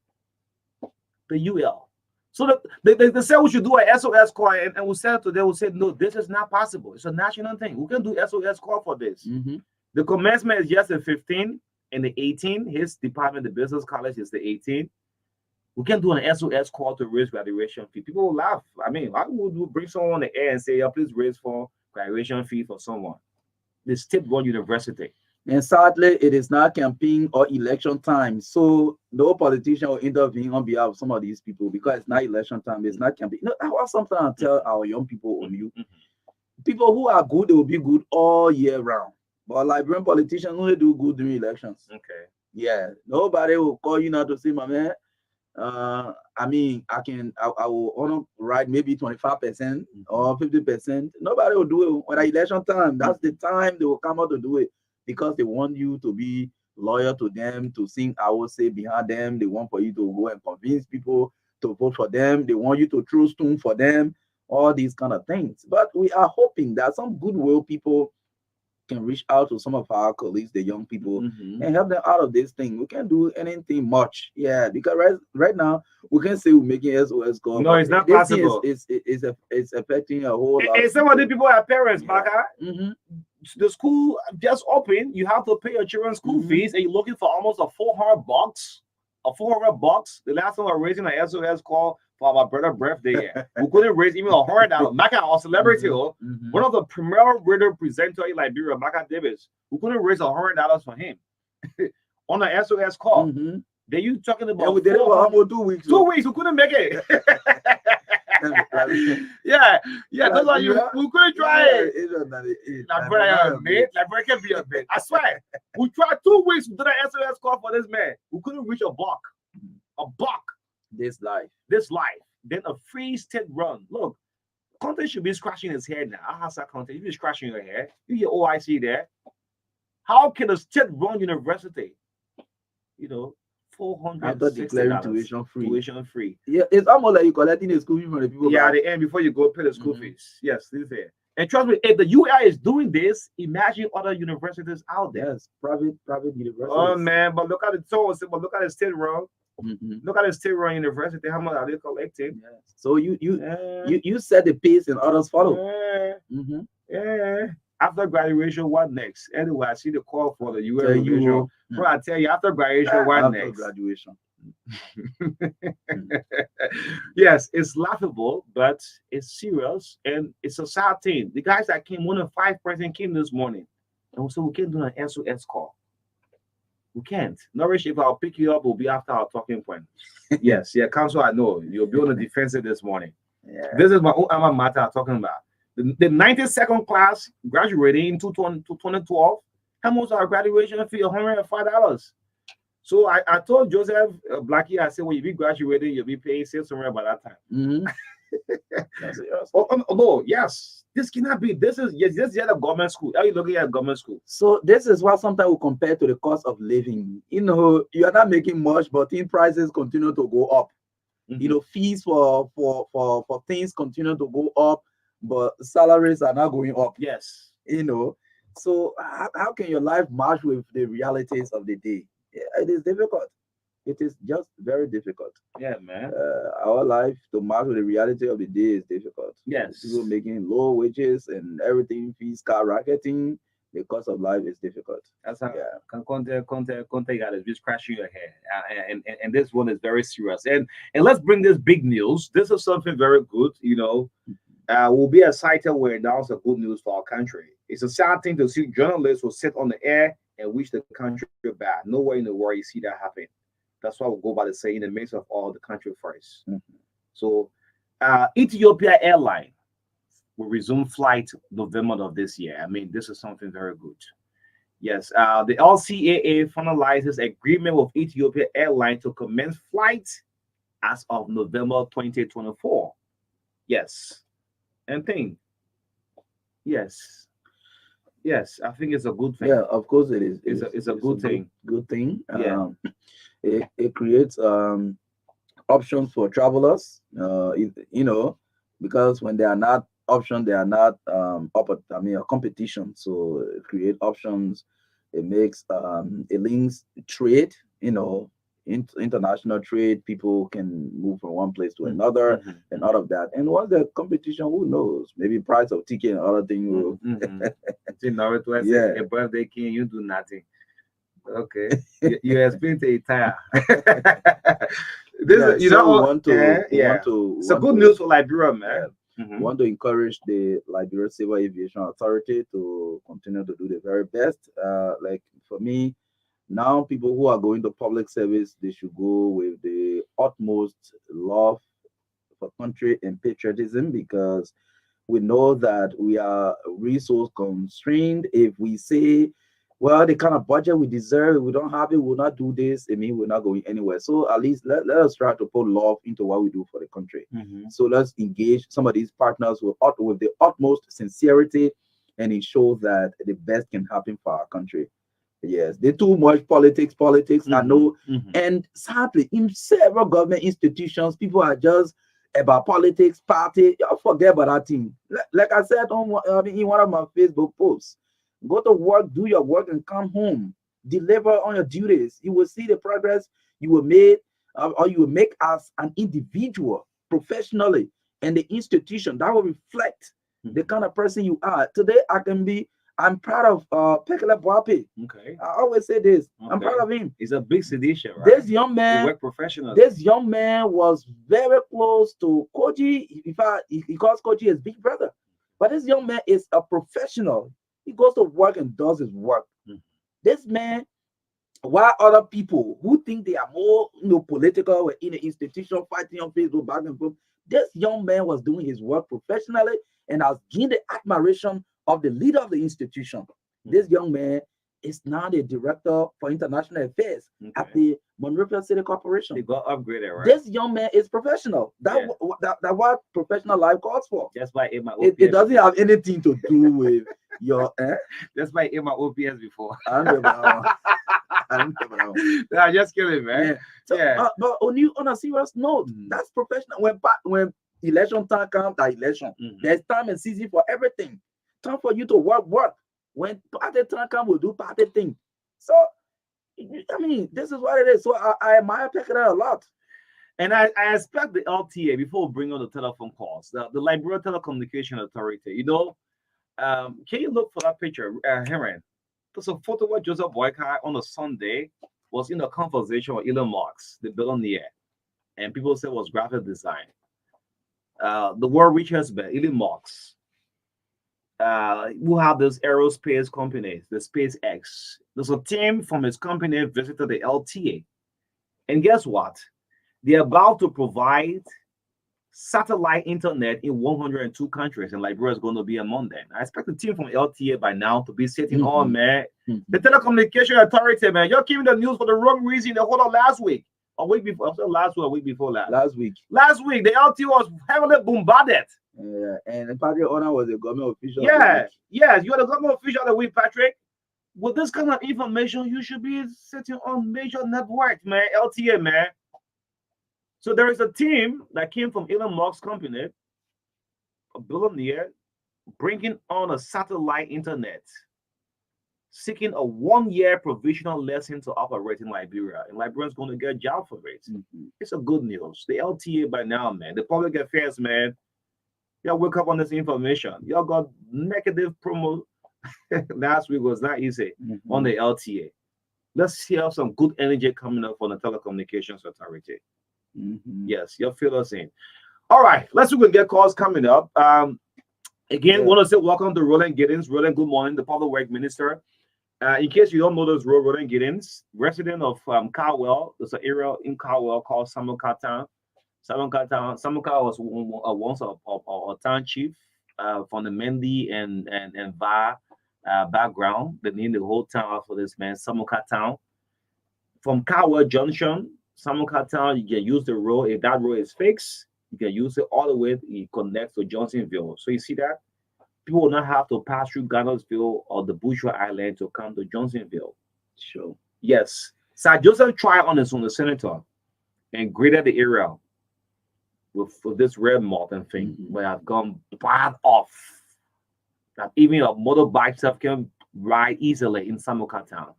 The UL. So they said we should do an SOS call, and we said to them, we said, no, this is not possible. It's a national thing. We can do SOS call for this. The commencement is just the 15 and the 18. His department, the business college, is the 18. We can do an SOS call to raise graduation fee. People will laugh. I mean, why would we bring someone on the air and say, yeah, please raise for graduation fee for someone? The state-run university. And sadly, it is not campaign or election time. So no politician will intervene on behalf of some of these people because it's not election time. It's not campaign. No, I want sometimes to tell our young people on you. People who are good, they will be good all year round. But Liberian politicians only do good during elections. Okay. Yeah. Nobody will call you now to say, my man, I mean, I will honor right maybe 25% or 50%. Nobody will do it when election time. That's the time they will come out to do it because they want you to be loyal to them, to sing I will say behind them. They want for you to go and convince people to vote for them. They want you to throw stone for them, all these kind of things. But we are hoping that some goodwill people can reach out to some of our colleagues, the young people, and help them out of this thing. We can't do anything much, because right now we can say we're making SOS call. No, it's not possible. It's affecting a whole lot. And some of the people are parents, Marka. The school just opened. You have to pay your children's school fees, and you're looking for almost $400 a $400. The last time I raising an SOS call for my brother's birthday. Yeah. We couldn't raise even $100. Marka, our celebrity, one of the premier radio presenter in Liberia, Marka Davis, we couldn't raise $100 for him on an SOS call. Then you talking about we did it for almost 2 weeks. 2 weeks, we couldn't make it. yeah, that's why we couldn't try it. Like, brother, mate, like, brother, can be a bit. I swear, we tried 2 weeks to do an SOS call for this man. We couldn't reach a buck. This life. Then a free state run. Look, Conte should be scratching his head now. I have that Conte. You be scratching your head. You get OIC there. How can a state run university, 400 after declaring tuition free? Yeah, it's almost like you collecting the school fee from the people. Yeah, at the end before you go pay the school fees. Yes, this is it. And trust me, if the UI is doing this, imagine other universities out there. Yes, private universities. Oh man, but look at the total. But look at the state run. Look at the state run university. How much are they collecting? Yes. So you set the pace and others follow. Yeah. After graduation, what next? Anyway, I see the call for the UN. Bro, I tell you, after graduation, what next? Graduation. Yes, it's laughable, but it's serious and it's a sad thing. The guys that came, 1 of 5 person came this morning, and we said we can't do an SOS call. We can't. Nourish, if I'll pick you up, will be after our talking point. Yes, Council, I know you'll be on the defensive this morning. Yeah. This is my own alma mater I'm talking about. The 92nd class graduating in 2012. How much our graduation fee? $105. So I told Joseph Blackie, I said, well, you be graduating, you'll be paying $600 by that time. No, yes. This cannot be. This is a government school. Are you looking at a government school? So this is why sometimes we compare to the cost of living. You are not making much, but in prices continue to go up. Fees for things continue to go up, but salaries are not going up. Yes. So how can your life match with the realities of the day? Yeah, it is difficult. It is just very difficult. Yeah, man. Our life to match with the reality of the day is difficult. Yes. People making low wages and everything, fees skyrocketing. The cost of life is difficult. That's how Conte got is just crashing your head. And this one is very serious. And let's bring this big news. This is something very good, will be a site where announce a good news for our country. It's a sad thing to see journalists who sit on the air and wish the country bad. Nowhere in the world you see that happen. That's why we'll go by the say in the midst of all the country first. So Ethiopia Airline will resume flight November of this year. I mean, this is something very good. Yes, the LCAA finalizes agreement with Ethiopia Airline to commence flight as of November 2024. Yes. And thing. Yes, I think it's a good thing. Yeah, of course it is. It's a good thing. Good thing. Yeah. It creates options for travelers. Because when they are not options, they are not a competition. So it creates options. It makes it links trade. International trade, people can move from one place to another and all of that. And once the competition, who knows? Maybe price of ticket and other things will. A birthday king, you do nothing. Okay, you explain to entire. It's a good news for Liberia, man. We want to encourage the Liberia Civil Aviation Authority to continue to do the very best. Like for me, now people who are going to public service, they should go with the utmost love for country and patriotism, because we know that we are resource constrained. If we say, well, the kind of budget we deserve, we don't have it, we'll not do this, we're not going anywhere. So at least let us try to put love into what we do for the country. So let's engage some of these partners with the utmost sincerity and ensure that the best can happen for our country. Yes, they too much politics. I know, and sadly, in several government institutions, people are just about politics, party. Y'all forget about that thing. Like I said in one of my Facebook posts, go to work, do your work, and come home. Deliver on your duties. You will see the progress you will make, or you will make as an individual, professionally, and the institution that will reflect the kind of person you are. Today, I can be I'm proud of Pekele Boape. Okay. I always say this. I'm proud Okay. of him. He's a big sedition, right? This young He man, worked professionally. this young man was very close to Koji. In fact, he calls Koji his big brother. But this young man is a professional. He goes to work and does his work. Mhm. This man, while other people who think they are more, political or in an institution fighting on Facebook back and forth, this young man was doing his work professionally and has gained the admiration of the leader of the institution. This young man is now the director for international affairs at Okay. the Monrovia City He Corporation. got upgraded, right? This young man is professional. Yeah. That what professional life calls for. That's why I ate my It OPS. doesn't have anything to do with your. That's why I ate my OPS before. I don't know about that one. I don't know about that one. Nah, just kidding, man. Yeah. So, Yeah. but on a serious note, Mhm. that's professional. When election time comes, that election, Mhm. there's time and season for everything. Time for you to work. When party time comes, we'll do party thing. So, I mean, this is what it is. So I admire Pekere a lot. And I expect the LTA before we bring on the telephone calls, the Liberia Telecommunication Authority. Can you look for that picture, Heron? There's a photo where Joseph Boyka on a Sunday was in a conversation with Elon Musk, the billionaire, and people said it was graphic design. The world richest man, Elon Musk, who have this aerospace companies, the SpaceX. There's a team from his company visited the LTA, and guess what? They're about to provide satellite internet in 102 countries, and Liberia is going to be among them. I expect the team from LTA by now to be sitting on, man. The Telecommunication Authority, man. Y'all came in the news for the wrong reason the whole of last week. A week before, last week, a week before last. Last week. Last week, the LTA was heavily bombarded. And Patrick Honor was a government official. Yeah, yes, you're the government official of the week, Patrick. With this kind of information, you should be sitting on major networks, man. LTA, man. So there is a team that came from Elon Musk's company, a billionaire, bringing on a satellite internet, seeking a 1-year provisional license to operate in Liberia. And Liberia's going to get a job for it. It's a good news. The LTA by now, man, the public affairs, man, y'all wake up on this information. Y'all got negative promo. Last week was not easy on the LTA. Let's see how some good energy coming up from the Telecommunications Authority. Yes, you'll fill us in. All right, let's see if we can get calls coming up. Again, want to say welcome to Roland Giddens. Roland, good morning, the Public Works Minister. In case you don't know this role, Roland Giddens, resident of Caldwell. There's an area in Caldwell called Samuka Town. Samuka was once a town chief from the Mendi and Va background. They named the whole town for this man, Samuka Town. From Caldwell Junction, Samuka Town, you can use the road. If that road is fixed, you can use it all the way. It connects to Johnsonville. So you see that? People will not have to pass through Garnersville or the Bushra Island to come to Johnsonville. Sure. Yes. Sir Joseph tried on his own, the senator, and graded the area with this red mountain thing, but have gone bad off. That even a motorbike stuff can ride easily in Samuka Town.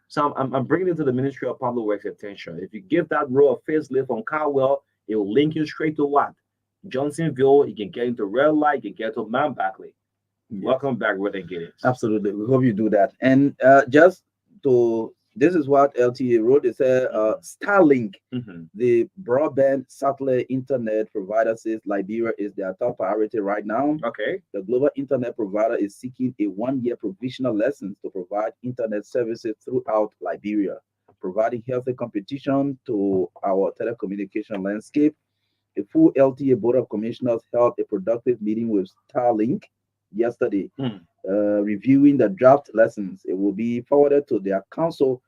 So I'm bringing it to the Ministry of Public Works attention. If you give that road a facelift from Caldwell, it will link you straight to what? Johnsonville. You can get into Red Light. You can get to Mount Backley. Welcome back, Roland Giddens. Absolutely. We hope you do that. And this is what LTA wrote. It said Starlink, the broadband satellite internet provider, says Liberia is their top priority right now. Okay. The global internet provider is seeking a 1-year provisional license to provide internet services throughout Liberia, providing healthy competition to our telecommunication landscape. A full LTA Board of Commissioners held a productive meeting with Starlink yesterday, reviewing the draft lessons. It will be forwarded to their council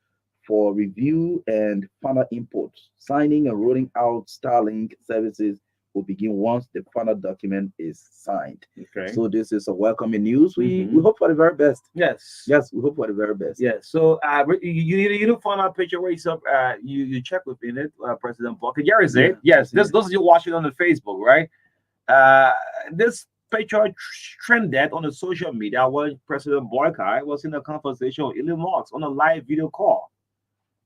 for review and final input. Signing and rolling out Starlink services will begin once the final document is signed. Okay. So this is a welcoming news. We hope for the very best. Yes. Yes, we hope for the very best. Yes. So you need to find out a picture where you check within it, President Walker. Gary said, yes, those of you watching on the Facebook, right? This picture trended on the social media when President Boyka was in a conversation with Elon Musk on a live video call.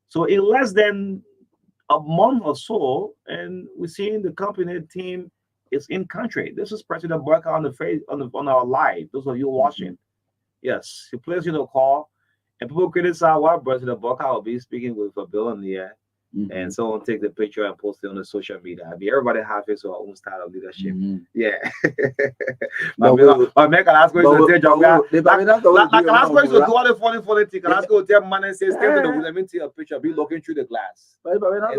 So in less than a month or so, and we're seeing the company team is in country. This is President Marka on the face on our live. Those of you watching, Yes, he plays you the call, and people criticize why President Boca will be speaking with a bill in the air, and someone take the picture and post it on the social media. I mean, everybody has his own style of leadership. Yeah. But But make Alaska is to tell you, like Alaska is to we do all the funny thing. Alaska will tell man and say, step to the wood. Let me take a picture. Be looking through the glass. but not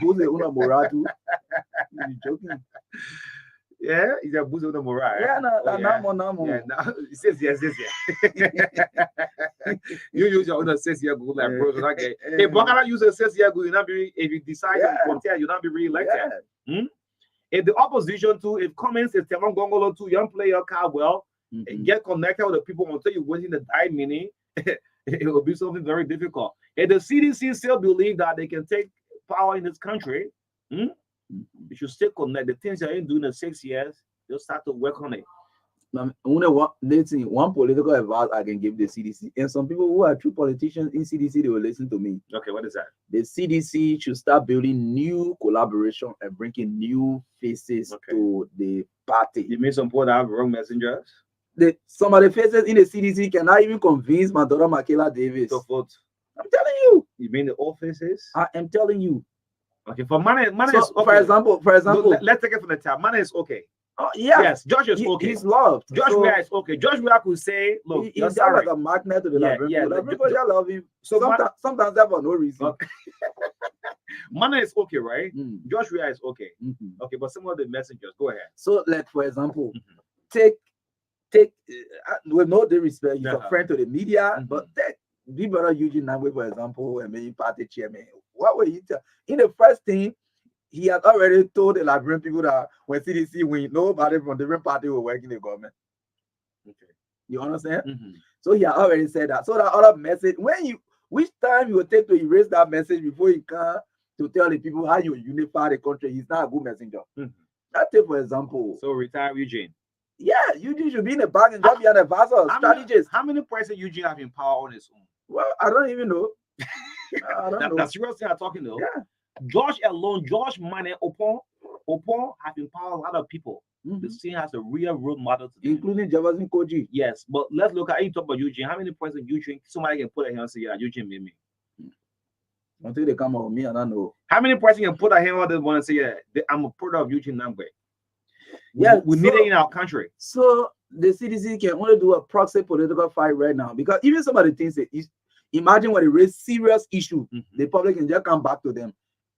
booze una moratu. You joking? Yeah, he's a booze on the morale. Yeah, Oh, yeah. no. Yeah, no, he says yes. You use your own 6-year goal like bro. So okay. If Bogana use a 6-year goal, you not be if you decide to contest, you not be re-elected. If the opposition too, if comments if Tevon Gongolo too, young player Caldwell, get connected with the people until you win in the die meaning, it will be something very difficult. If the CDC still believe that they can take power in this country, you should stay connected. The things you ain't doing in 6 years, you'll start to work on it. One political advice I can give the CDC, and some people who are true politicians in CDC, they will listen to me. Okay, what is that? The CDC should start building new collaboration and bringing new faces to the party. You mean some people that have wrong messengers? Some of the faces in the CDC cannot even convince my daughter Makela Davis to vote. I'm telling you. You mean the old faces? I am telling you. Okay, for money so, is okay. For example, let's take it from the top. Money is okay. Oh yeah. Yes, Josh is okay. He's loved. Josh Weah is okay. Josh Weah could say, look, he's just like a magnet to the library. Everybody love him. So sometimes that for no reason. Okay. Money is okay, right? Josh Weah is okay. Okay, but some of the messengers, go ahead. So, like for example, take with no disrespect, he's a friend to the media, but take Big Brother Eugene Nangwe, for example, and maybe party chairman. What will you tell? In the first thing, he had already told the Liberian people that when CDC win, nobody from different party will work in the government. Okay, you understand? So he had already said that. So that other message, which time you will take to erase that message before you come to tell the people how you unify the country, he's not a good messenger. That's it, for example. So retire Eugene. Yeah, Eugene should be in the back and just be an advisor, strategist. How many presidents Eugene have in power on his own? Well, I don't even know. I don't know. That's the real thing I'm talking though. Yeah. Josh alone, Josh Mane, Opon have empowered a lot of people. The scene has a real role model today. Including Javasin Koji. Yes, but let's look at you talk about Eugene. How many presidents Eugene somebody can put a hand and say, yeah, Eugene made me? Until they come on me, I don't know. How many presidents can put a hand on this one and say, yeah, I'm a product of Eugene Nangwe? Yeah, we need it in our country. So the CDC can only do a proxy political fight right now because even some of the things that imagine when they raise serious issue, the public can just come back to them.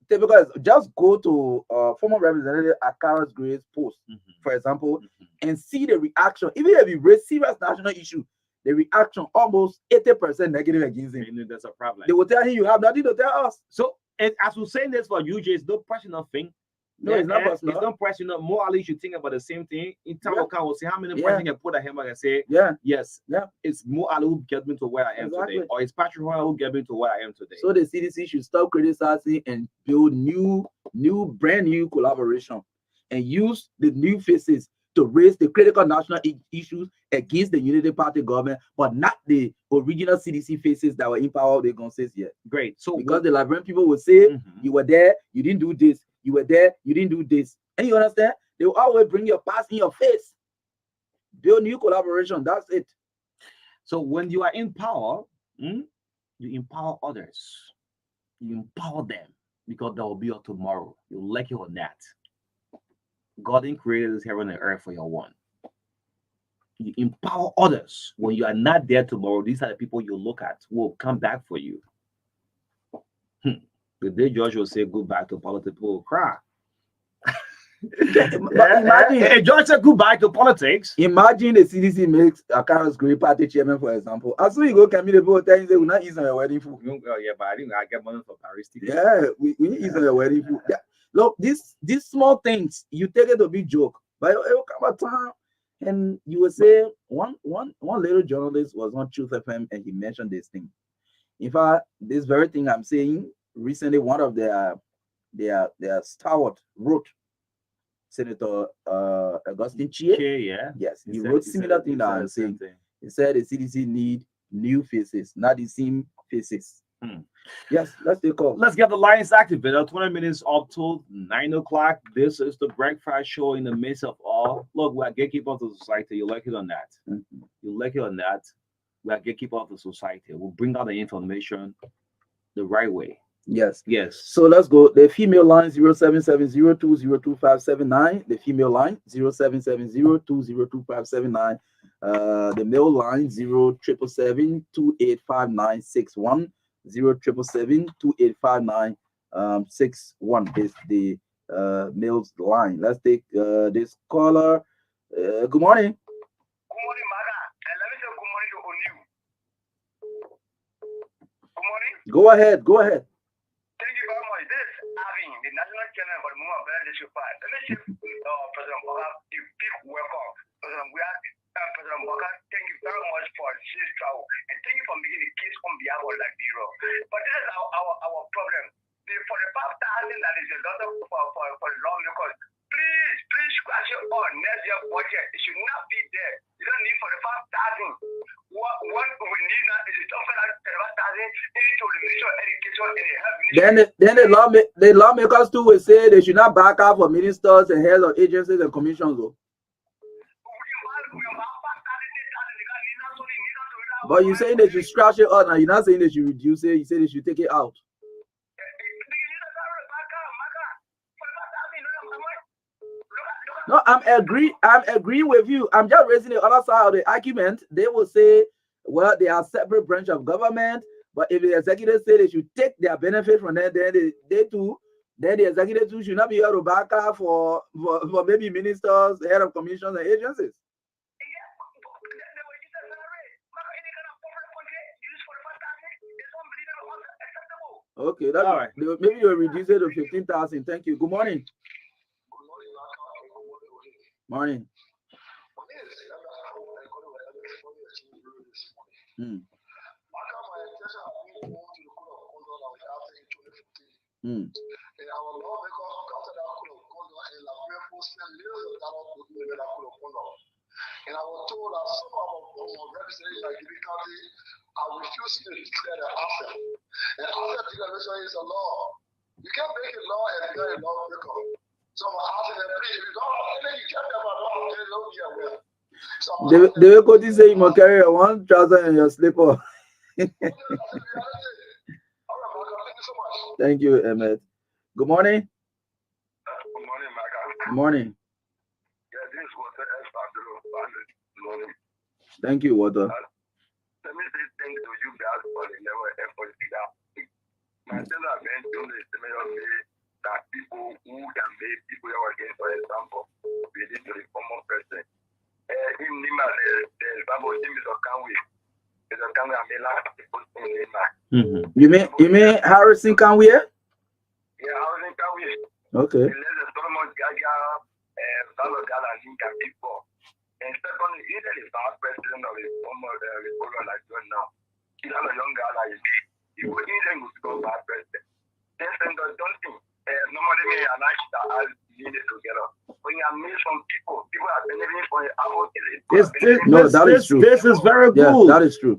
Because just go to former Representative Akara's Grace post, for example, and see the reaction. Even if you raise serious national issue, the reaction almost 80% negative against him. That's a problem. They will tell him you have nothing to tell us. So as we're saying this for UJ, it's no personal thing. No, it's not personal. It's not personal. Morally, you should think about the same thing. In time of account, we'll see how many person can put a hammer and say, yes, it's morally who get me to where I am today, or it's Patrick Royal who get me to where I am today. So the CDC should stop criticizing and build brand new collaboration and use the new faces to raise the critical national issues against the Unity Party government, but not the original CDC faces that were in power. They're gonna say yes. Great. So because the Liberian people will say, you were there, you didn't do this. You were there, you didn't do this. And you understand? They will always bring your past in your face. Build new collaboration. That's it. So when you are in power, you empower others. You empower them because there will be a tomorrow. You like it or not. God didn't create this heaven and earth for your one. You empower others. When you are not there tomorrow, these are the people you look at who will come back for you. The day George will say goodbye to politics, people will cry. Imagine George said goodbye to politics. Imagine the CDC makes a Carlos Gray party chairman, for example. As soon as you go, can the people tell you they will not eat on your wedding food. Oh, yeah, but I think I get money for Paris. Yeah, we need eat on your wedding food. Yeah. Look, these small things, you take it to be joke, but it will come a time and you will say one little journalist was on Truth FM and he mentioned this thing. In fact, this very thing I'm saying. Recently, one of their stalwart wrote, Senator Augustine Chie. Yes, he wrote similar thing that I'm saying. He said the CDC need new faces, not the same faces. Yes, let's take call. Let's get the lines activated. 20 minutes up to 9 o'clock. This is the breakfast show in the midst of all. Look, we're gatekeepers of society. You like it or not? You like it or not? We are gatekeeper of the society. We'll bring out the information the right way. Yes. Yes. So let's go. The female line 0770202579. The female line 0770202579. The male line 0777285961. 0777285961 is the male's line. Let's take this caller. Good morning. Good morning, Marka. And let me say good morning to O'Neill. Good morning. Go ahead. Go ahead. Thank you very much. This is Avin, the national chairman for the movement of Bangladesh Fight. Let me say, President Marka, a big welcome. President Marka, thank you very much for safe travel. And thank you for making the case on behalf of like Biro. But this is our problem. For the 5,000 that is a lot for long because please scratch it on next year budget. It should not be there. You don't need for the 5,000. What we need now is to offer that 5,000 into the mission education and the health ministry. Then the lawmakers too will say they should not back out for ministers and heads of agencies and commissions. Though. But you saying they should scratch it out, and you're not saying they should reduce it. You say they should take it out. No, I'm agreeing with you. I'm just raising the other side of the argument. They will say, well, they are separate branch of government, but if the executive say they should take their benefit from them, then then the executive too should not be able to back up for maybe ministers, head of commissions and agencies. Okay, that's all right. Maybe you'll reduce it to 15,000. Thank you. Good morning. Morning. And I was told that some of our representatives like the county are refusing to declare the asset. And asset declaration is a law. You can't make a law and declare a law breaker. So I'm asking them, please, if you don't have anything, you can't have a law, they don't be aware. They will go to say you must carry one trouser and your slipper. Thank you, Emmett. Good morning. Good morning, Marka. Good morning. Yeah, this is Walter S. Good morning. Thank you, Walter. Let me say thank you to you guys for the level of effort that myself have been doing the similar way that people who can make people against, for example, relate to the common person. In Nima, the Bible team is a Kanwe. It's a Kanwe and Mela people in Nima. You mean Harrison Kanwe? Yeah, Harrison Kanwe. Okay. There's a Solomon Gaga, Salogala, and Ninka people. And secondly, he's the vice president of the former Republic like you're now. He's not a young guy like you. He would need him to go vice president. Then don't think normally me and I are needed together. When you meet some people are benefiting from it. That is true. This is very good. Yeah, that is true.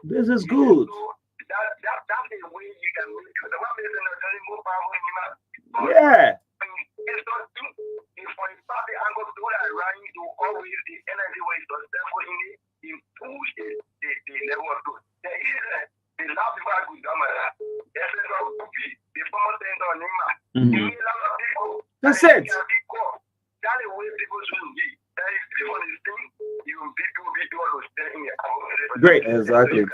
This is good. That's the way you can make it. The one person doesn't move powerful anymore. Yeah. It's not true. If for a party angle to that right, you always the energy way to therefore in it, improve the level of good. There is the love people good Gamara. There's a lot of people, the former center on Nima. A lot of people. That's it. That's the way people should be. That is people is thing, you people be all those things. Great. Exactly.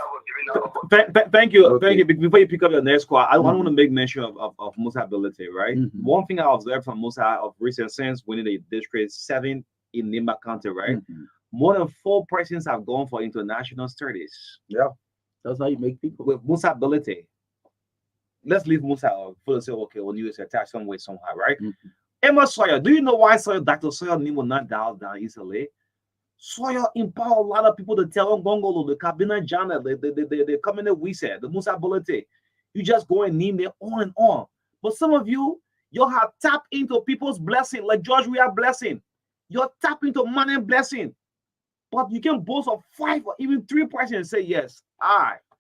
Thank you. Okay. Thank you. Before you pick up your next call, I want to make mention of Musa ability, right? One thing I observed from Musa of recent since winning the district 7 in Nimba County, right? More than 4 persons have gone for international studies. Yeah. That's how you make people. With Musa ability. Let's leave Musa out. For say, okay, when you is attached some way somehow, right? Emma Sawyer, do you know why Dr. Sawyer name will not dial down easily? Sawyer empower a lot of people to tell them Gongolo, the Kabina Jana, the coming we said, the Musa ability. You just go and name them on and on. But some of you have tapped into people's blessing, like George, we are blessing. You're tapped into money blessing. But you can boast of 5 or even 3 persons and say, yes,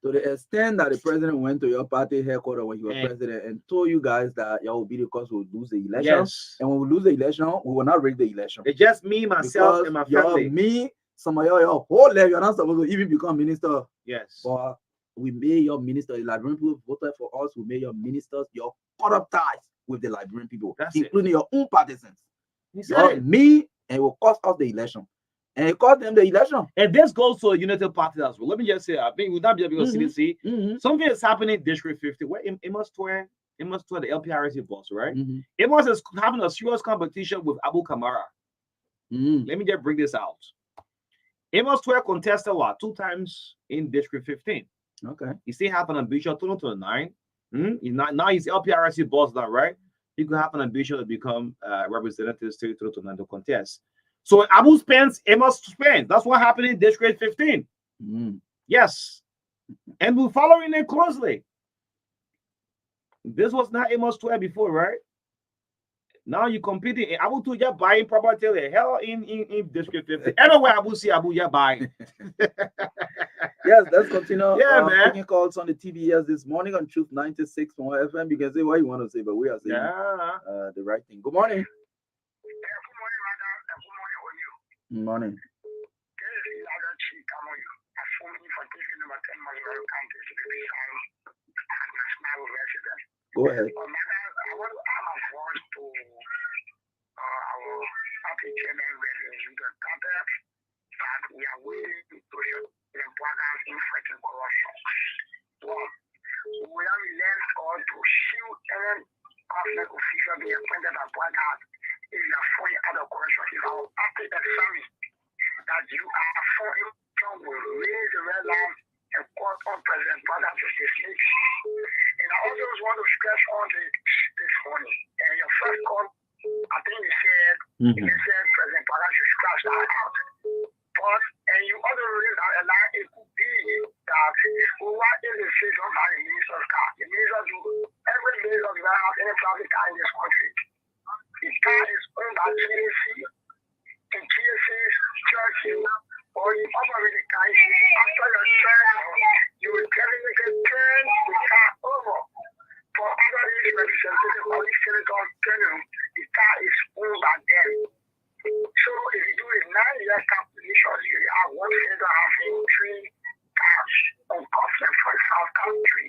To the extent that the president went to your party headquarters when you were president and told you guys that your obedience will lose the election. Yes. And when we lose the election, we will not rig the election. It's just me, myself, and my family. Me some of your whole life, you're not supposed to even become minister. Yes. But we made your minister. The Liberian people voted for us. We made your ministers. Your cut up ties with the Liberian people, including your own partisans. Not me, and it will cost us the election. And it cost them the election. And this goes to a United Party as well. Let me just say, I think would not be able to CDC. Something is happening in District 50 where it must swear the LPRC boss, right? It is having a serious competition with Abu Kamara. Let me just bring this out. Amos Square contested what 2 times in District 15. Okay. He still have an ambition 2029. Now he's LPRC boss now, right? He could have an ambition to become representative state 2029 to contest. So Abu spends, Amos spends. That's what happened in District 15. Yes. And we're following it closely. This was not Amos Square before, right? Now you're competing. Abu to you're buying property the hell in District 50. Anywhere Abu see Abu, you're buying. Yes, let's continue. Yeah, man. Taking calls on the TVS this morning on Truth 96 from FM. You can say what you want to say, but we are saying the right thing. Good morning. Good morning. Go ahead. I want to add my voice to our party chairman, that we are waiting to hear the importance in fighting corruption. One, we have learned all to shield any government official being appointed as partners if you are falling out of corruption. If our party examines that you are falling, will raise the red line and call on President Biden to dismiss. And I also want to stress on this morning. And your first call, I think you said, President Biden should scratch that out. But, and you also raised that a line, it could be that what is the decision by the minister's car? The minister do, every minister does not have any private car in this country. His car is owned by TAC, and TAC's churches, or you operate the car, after your turn, you will technically turn the car over. For other representatives or the senators, the car is owned by them. So if you do a 9-year calculation, you have one senator having 3 cars on conference for the South Country.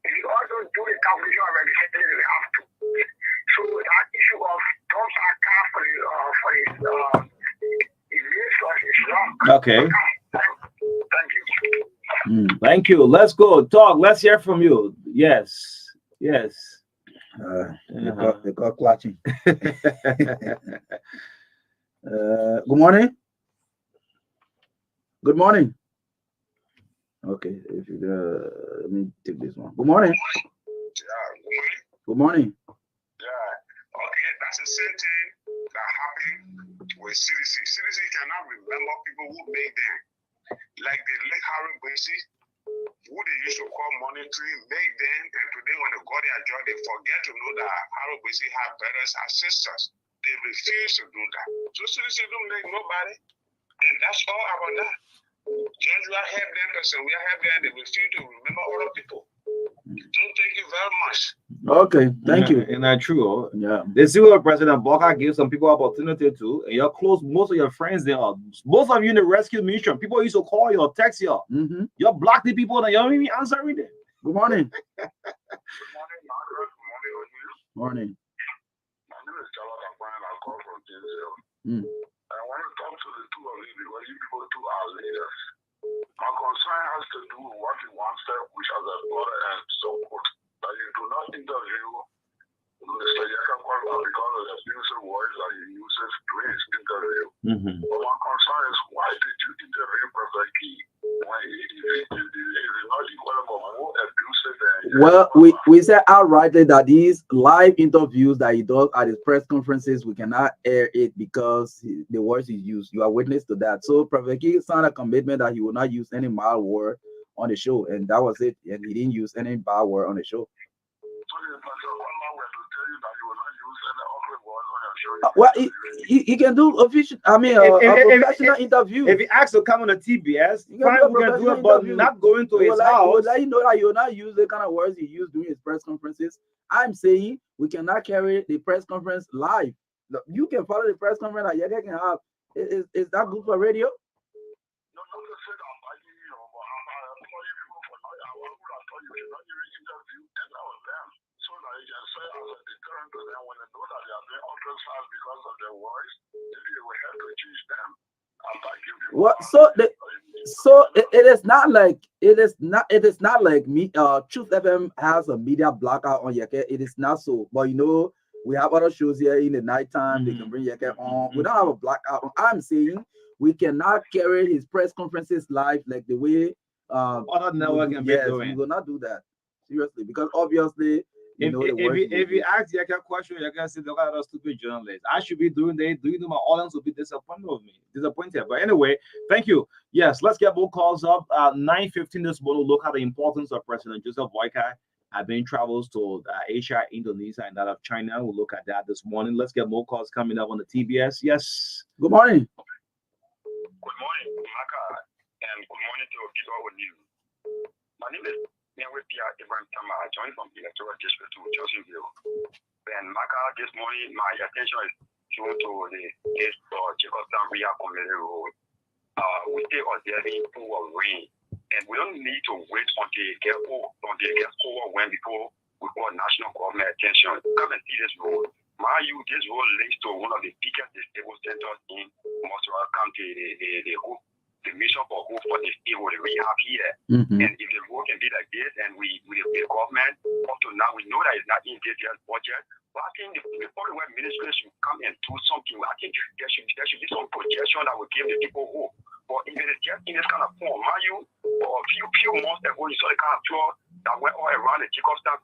If you also do a calculation of representatives, you have 2. So that issue of don't have a car for the is wrong. Okay. Thank you. Thank you. Let's go. Talk. Let's hear from you. Yes. Yes. They got clutching. Good morning. Good morning. Okay, if you let me take this one. Good morning. Good morning. Yeah. Okay, that's the same thing that happened with CDC. CDC cannot remember people who made them. Like the late Harry Basie, who they used to call monitoring, made them, and today when they got their job, they forget to know that Harry Basie had brothers and sisters. They refuse to do that. So CDC don't make nobody, and that's all about that. Just we are help them person, we are help them, they refuse to remember other people. So thank you very much. Okay, thank you. And that's true. Yeah. They see what President Barker gives some people opportunity to, and you're close. Most of your friends, they are. Most of you in the rescue mission, people used to call you or text you. You're blocking people and you're not even answering them. Good morning. Good morning, Marka. Good morning, O'Neill. Morning. My name is Charlotte. I call from Denzel. I want to talk to the two of you because you people two are leaders. My concern has to do with what you want said, which has a brother and support. That you do not interview Mr. Yakakwala because of the abusive words that he uses during his interview. But my concern is, why did you interview Prophet Key when he is not equal or more abusive than Well, we said outrightly that these live interviews that he does at his press conferences, we cannot air it because the words he used. You are witness to that. So Prophet Key signed a commitment that he will not use any mild word on the show, and that was it. And he didn't use any bad word on the show. Well, he can do official. I mean, a professional interview. If he asks to come on a TBS, fine, we can do it, but not going to his house. Will let you know that you will not use the kind of words he used during his press conferences. I'm saying we cannot carry the press conference live. You can follow the press conference that Yeke can have. Is that good for radio? breakfast fast because of their voice, maybe they will help to teach them. After giving people What? fast. So it is not like me. Truth FM has a media blackout on Yeke. It is not so. But we have other shows here in the nighttime. They can bring Yeke on. We don't have a blackout. I'm saying we cannot carry his press conferences live like the way Other network can be yes, doing. we will not do that. Seriously, because obviously the work If you ask Yaka a question, you can say, look at those stupid journalists. I should be doing that. Do you know my audience will be disappointed with me? Disappointed. But anyway, thank you. Yes, let's get more calls up. 9:15 this morning. Look at the importance of President Joseph Boyka having travels to Asia, Indonesia, and that of China. We'll look at that this morning. Let's get more calls coming up on the TBS. Yes. Good morning. Good morning, Marka, and good morning to people with you. My name is Ibrahim Tama. I joined from the electoral district to Josephneville. And Marka, this morning, my attention is shown to the case for Jacobstown Ria Community Road. We stay observing pool of rain, and we don't need to wait until it gets overwhelmed before we call national government attention. Come and see this road. This road links to one of the biggest disabled centers in Montreal County, the mission for hope for the state that we have here. And if the road can be like this, and the government, up to now, we know that it's not in this year's budget, but I think the public works ministry should come and do something. I think there should be some projection that will give the people hope. But if it is just in this kind of form, for a few months ago, you saw the kind of flood that went all around the Jacobstown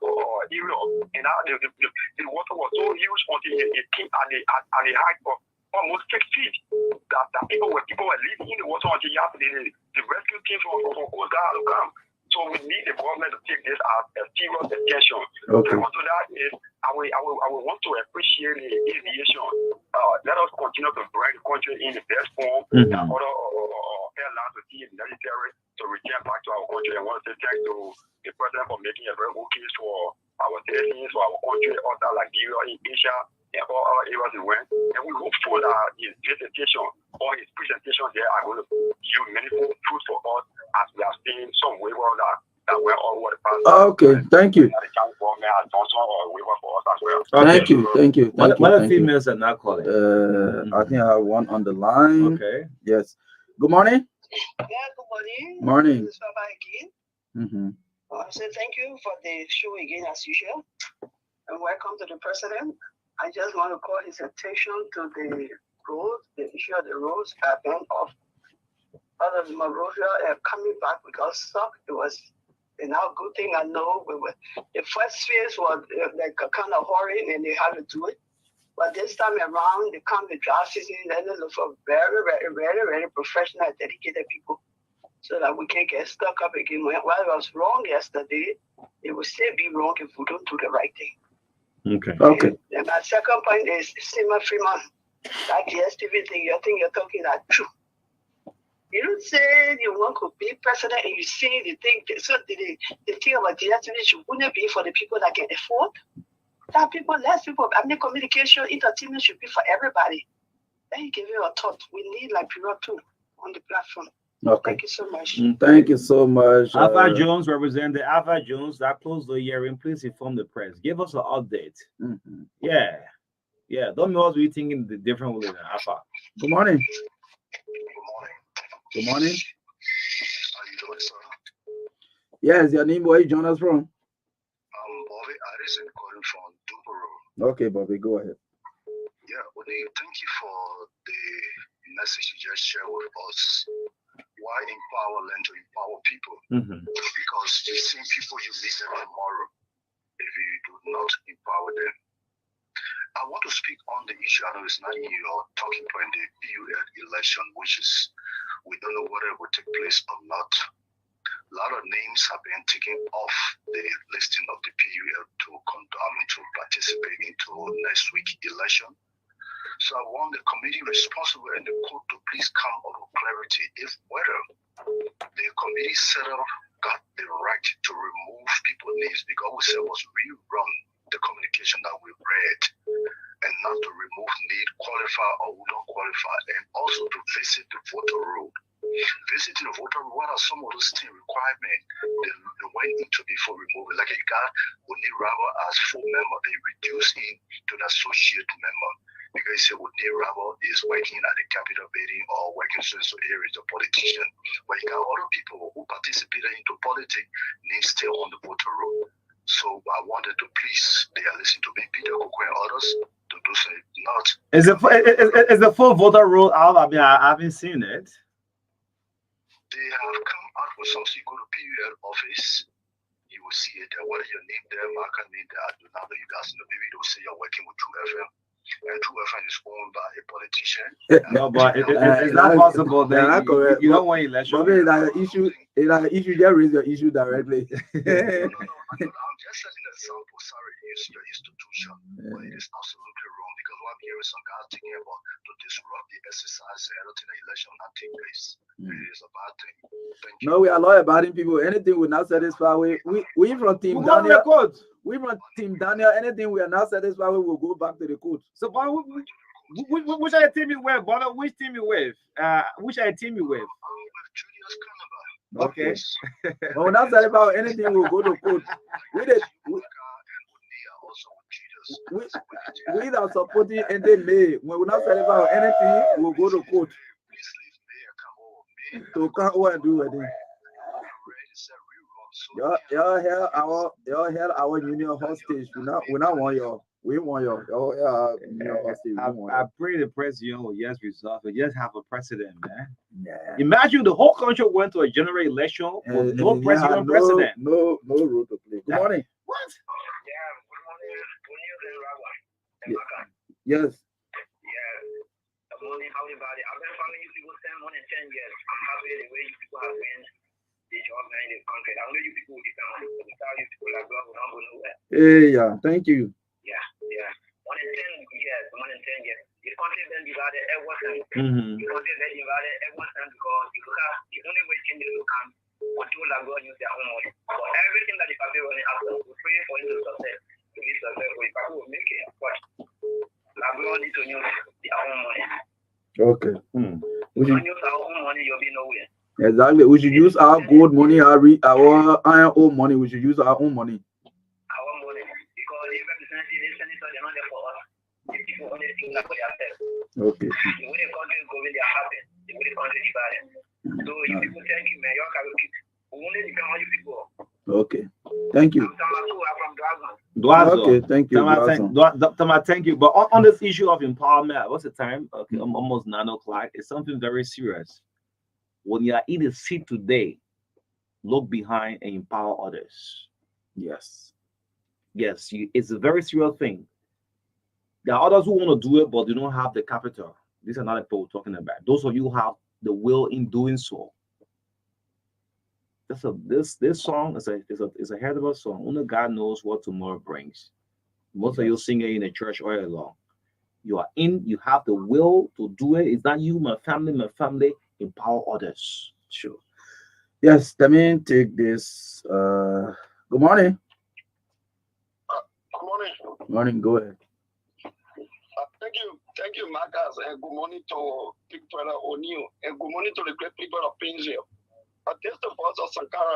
area, and now the water was so huge until it came at the height of almost 6 feet. That people were living in the water until yesterday. The rescue team from Coast Guard to come. So we need the government to take this as a serious attention. Okay. And to that is, I will want to appreciate the aviation. Let us continue to bring the country in the best form. That other airlines to see it necessary to return back to our country. I want to say thanks to the president for making a very good case for our citizens, for our country, outside Liberia, in Asia, and all other areas we went. And we hope for that his presentation or his presentation there are going to yield meaningful fruit for us, as we have seen some waiver that went all over the past. Okay, thank you. The county government has done some waiver for us as well. Thank you. What are the females are not calling? I think I have one on the line. Okay. Yes. Good morning. Yeah, good morning. Morning. This is Baba again. I say thank you for the show again as usual. And welcome to the president. I just want to call his attention to the road, the issue of the roads have been off. Other than Monrovia coming back because it was now good thing I know the first phase was like a kind of hurrying and they had to do it. But this time around, they come to dry season and they look for very, very, very, very professional, dedicated people so that we can get stuck up again. While it was wrong yesterday, it will still be wrong if we don't do the right thing. Okay. And my second point is Sima Freeman. That DSTV thing, you're talking that true. You don't say you want to be president and you see the thing. So the thing about DSTV wouldn't be for the people that can afford. That people, less people. I mean, communication, entertainment should be for everybody. Then you give you a thought. We need like period 2 on the platform. Okay. Thank you so much. Thank you so much. Alpha Jones represent the Alpha Jones that closed the hearing. Please inform the press. Give us an update. Yeah. Don't know us be thinking the different way than Alpha. Good morning. Good morning. How you doing, sir? Yes, your name, where you join us from? Bobby Addison calling from Dubaro. Okay, Bobby, go ahead. Yeah, thank you for the message you just shared with us. Why empower land to empower people? Because the same people you meet them tomorrow if you do not empower them. I want to speak on the issue. I know it's not your talking point, the PUL election, which is we don't know whether it will take place or not. A lot of names have been taken off the listing of the PUL to participate into next week's election. So I want the committee responsible and the court to please come up with clarity if whether the committee setup got the right to remove people's names because we said was rerun the communication that we read and not to remove need, qualify or who don't qualify, and also to visit the voter roll. Visiting the voter roll, what are some of those things requirements they went into before removing? Like a guy who need rather as full member, they reduce him to the associate member. because Udne Rabo is working at the Capitol building or working in so areas of politician. But you got other people who participated into politics need still on the voter roll. So I wanted to please they are listening to me, Peter Cook and others to do so. Not is the full voter roll out? I mean, I haven't seen it. They have come out with something. You go to PUL office, you will see it there. What is your name there? Marka name there. I do not know you guys know. Maybe they'll say you're working with True FM. And True FM is owned by a politician. No, but it's not possible that you don't want election. Bobby, that issue, just raise your issue directly. No, I'm just setting an example. Sorry, use your institution. But it is absolutely wrong because what I'm hearing some guys thinking about to disrupt the exercise and everything the election will not take place. It is a bad thing. Thank you. No, we are not abiding people. Anything will not satisfy. We from Team Daniel. We from Team Daniel. Anything we are not satisfied with, we'll go back to the court. So, but which are the team you with, brother? Which team you with? Which are the team you with? With Julius Canaba. Okay. But we're not satisfied with anything, we'll go to court. We are supporting anything May. When we're not satisfied with anything, we'll go to court. To come over and do anything. Y'all held our union hostage. We not want y'all. We want y'all. Union hostage. I pray the president will just resolve it. Just have a precedent, man. Yeah. Imagine the whole country went to a general election with no president. No role to play. Good morning. What? Yeah, good morning. Good news, Rawa. Yes. Yeah. Good morning, how everybody. I've been following you people 10 years. I'm happy the way you people have been the job in the country. I know you people will depend on it. Without you people like God will not go nowhere. Hey, yeah. Thank you. Yeah. 1 in 10 years. This country been divided ever since. This country been divided ever since because you look at the only way changes will come until like God use their own money. For everything that the people running after, we pray for you to success. To be successful, the people will make it. But like God need to use their own money. Okay. We should use our own money, you'll be nowhere. Exactly. We should use our gold money, our iron ore money. We should use our own money. Our money. Because if representatives, they send it, they're not there for us. The people only think like for themselves. Okay. The way the country is going, they are happy. The way the country is divided. So you people thank you, man. Y'all can keep. We only depend on you people. Okay. Thank you. I'm from Dwazo. Okay, thank you. Thank you. But on this issue of empowerment, what's the time? Okay, almost 9 o'clock. It's something very serious. When you are in a seat today, look behind and empower others. Yes. It's a very serious thing. There are others who want to do it, but they don't have the capital. These are not the people we're talking about. Those of you who have the will in doing so. This song is a hell of a song. Only God knows what tomorrow brings. Most of you singing in the church all along. You have the will to do it. It's not you, my family, empower others. Sure. Yes, let me take this. Good morning. Good morning. Morning, go ahead. Thank you, Marcus, and good morning to Big Brother O'Neill, and good morning to the great people of Painesville. This is the voice of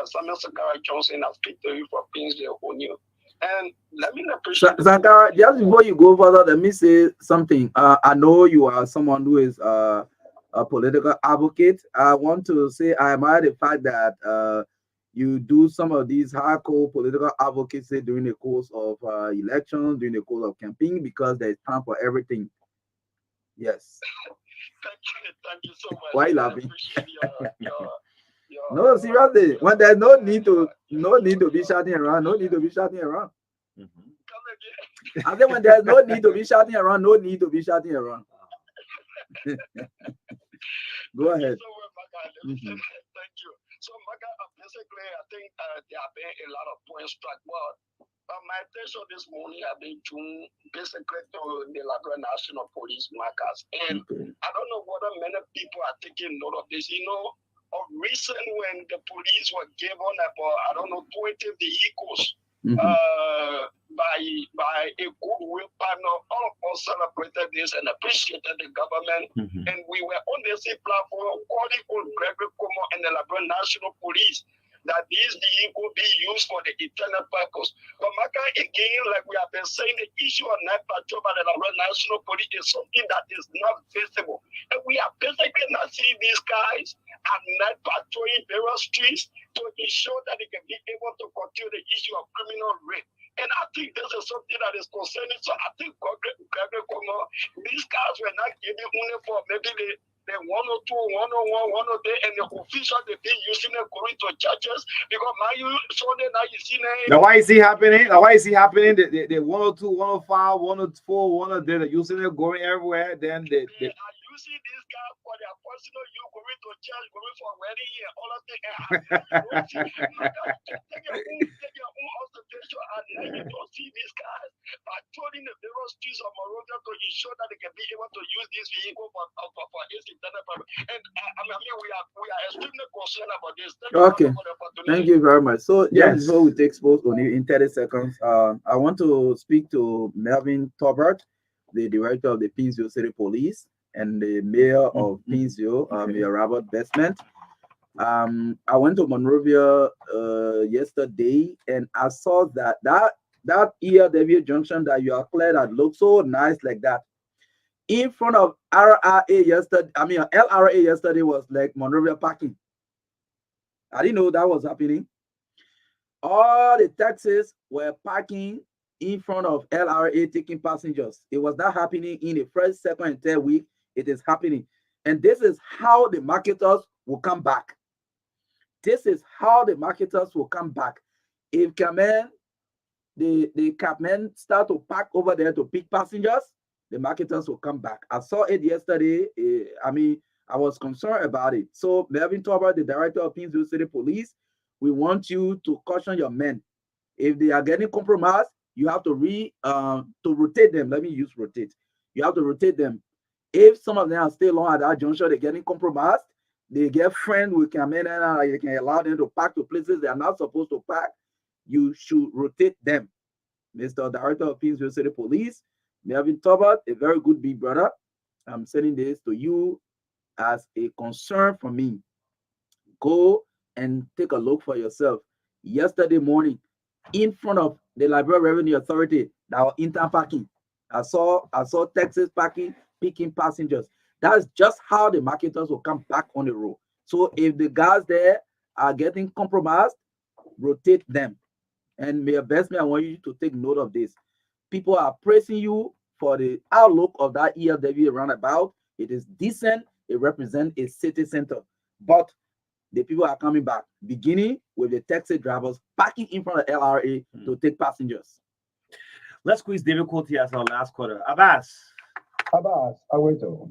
Samuel Sankara Johnson. I speak to you from Painesville, O'Neill. And let me appreciate Sankara, just before you go further, let me say something. I know you are someone who is a political advocate. I want to say I admire the fact that you do some of these hardcore political advocacy during the course of elections, during the course of campaign, because there is time for everything. Yes. Thank you so much. Why you laughing? Your No, seriously. When there's no need to be shouting around, no need to be shouting around. I think when there's no need to be shouting around, no need to be shouting around. Go ahead. Thank you. So, Marka, basically, I think there have been a lot of points struck. But my attention this morning has been tuned basically to the Liberia National Police Markers. And I don't know whether many people are taking note of this. You know, of recent when the police were given about, 20 vehicles by a goodwill partner. All of us celebrated this and appreciated the government. And we were on the same platform calling on Gregory Como and the Liberia National Police that these vehicles be used for the internal purpose. But Marka, it again, like we have been saying, the issue of night patrol by the national police is something that is not visible. And we are basically not seeing these guys at night patrolling various streets to ensure that they can be able to continue the issue of criminal rape. And I think this is something that is concerning. So I think these guys were not given uniform. Maybe the 102, 101, 102, and the officials they've been using it going to churches because now you Sunday now you see Now why is he happening? Now why is he happening? The 102, 105, 104, 100, they're using it going everywhere. Then they are using these guys for their personal use, going to church, going for wedding and all of that. Take your own observation and then you don't see these guys patrolling the various streets of Monrovia to ensure that they can be able to use this vehicle for its internal purpose. And I mean we are extremely concerned about this. Okay. Thank you very much. So Yes. before we take sports on you in 30 seconds, I want to speak to Melvin Tobert, the director of the Pinsville City Police, and the mayor of Pinsville, Mayor Robert Bestman. I went to Monrovia yesterday, and I saw that ELW junction that you are clear that looks so nice like that. In front of RRA yesterday, LRA yesterday was like Monrovia parking. I didn't know that was happening. All the taxis were parking in front of LRA taking passengers. It was not happening in the first, second, and third week. It is happening. And this is how the marketers will come back. This is how the marketers will come back. If the cabmen start to park over there to pick passengers, the marketers will come back. I saw it yesterday. I was concerned about it. So Melvin Tauber, the director of Pinsville City Police, we want you to caution your men. If they are getting compromised, you have to rotate them. Let me use rotate. You have to rotate them. If some of them are still on at that juncture, they're getting compromised, they get friends with cabmen and you can allow them to park to places they are not supposed to park. You should rotate them. Mr. Director of Pinsville City Police, Melvin Tobert, a very good big brother. I'm sending this to you as a concern for me. Go and take a look for yourself. Yesterday morning, in front of the Liberia Revenue Authority, that were intern parking, I saw taxis parking, picking passengers. That's just how the marketers will come back on the road. So if the guys there are getting compromised, rotate them. And Mayor Bestman, I want you to take note of this. People are praising you for the outlook of that ELW roundabout. It is decent. It represents a city center. But the people are coming back, beginning with the taxi drivers parking in front of LRA to take passengers. Let's squeeze difficulty as our last quarter. Abbas, Aweto.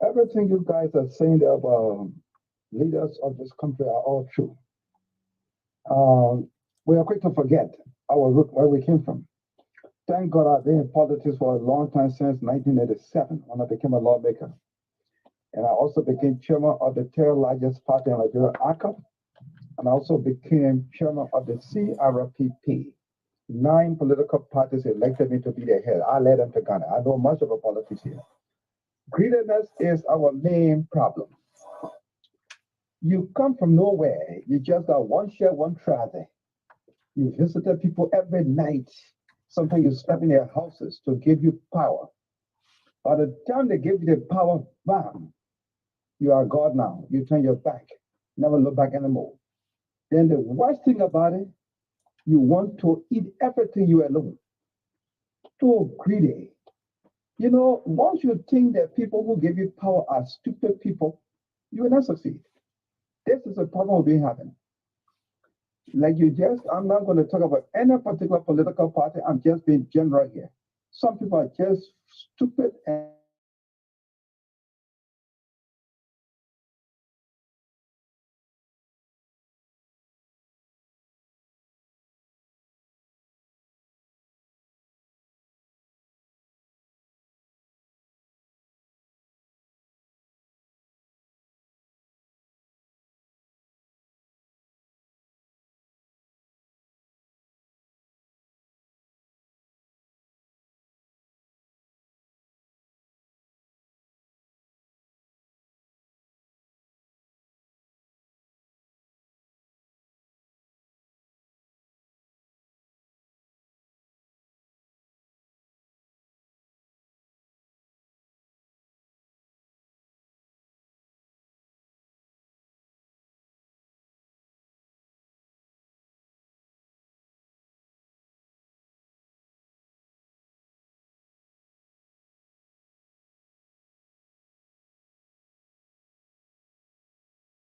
Everything you guys are saying there about leaders of this country are all true. We are quick to forget our root, where we came from. Thank God I've been in politics for a long time, since 1987, when I became a lawmaker. And I also became chairman of the third largest party in Nigeria, ACA, and I also became chairman of the CRPP. 9 political parties elected me to be their head. I led them to Ghana. I know much about politics here. Greediness is our main problem. You come from nowhere. You just got one share, one trouser. You visited people every night. Sometimes you slept in their houses to give you power. By the time they give you the power, bam, you are God now. You turn your back, never look back anymore. Then the worst thing about it, you want to eat everything you alone. Too greedy. Once you think that people who give you power are stupid people, you will not succeed. This is a problem we having. I'm not going to talk about any particular political party. I'm just being general here. Some people are just stupid and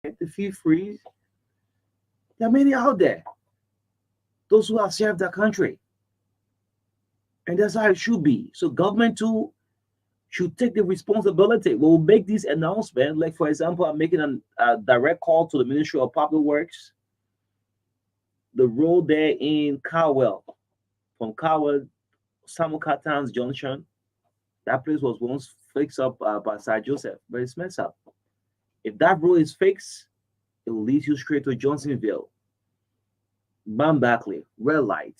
the fee freeze. There are many out there. Those who have served their country. And that's how it should be. So government too should take the responsibility. We'll make this announcement. Like for example, I'm making a direct call to the Ministry of Public Works. The road there in Cowell, from Cowell, Samuel Catans Junction, that place was once fixed up by Sir Joseph, but it's messed up. If that road is fixed, it will lead you straight to Johnsonville, Bambackley, red light.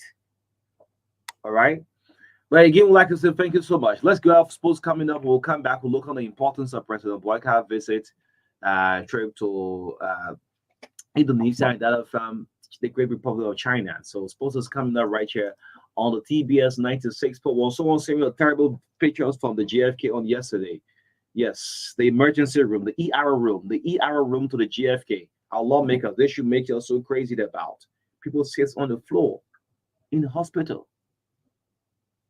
All right. But again, we'd like to say thank you so much. Let's go have sports coming up. We'll come back. We'll look on the importance of President Boyka visit, trip to Indonesia and that from the Great Republic of China. So sports is coming up right here on the TBS 96.1. Someone sent me a terrible pictures from the JFK on yesterday. Yes, the emergency room, the ER room to the JFK. Our lawmakers, they should make you so crazy about. People sit on the floor in the hospital.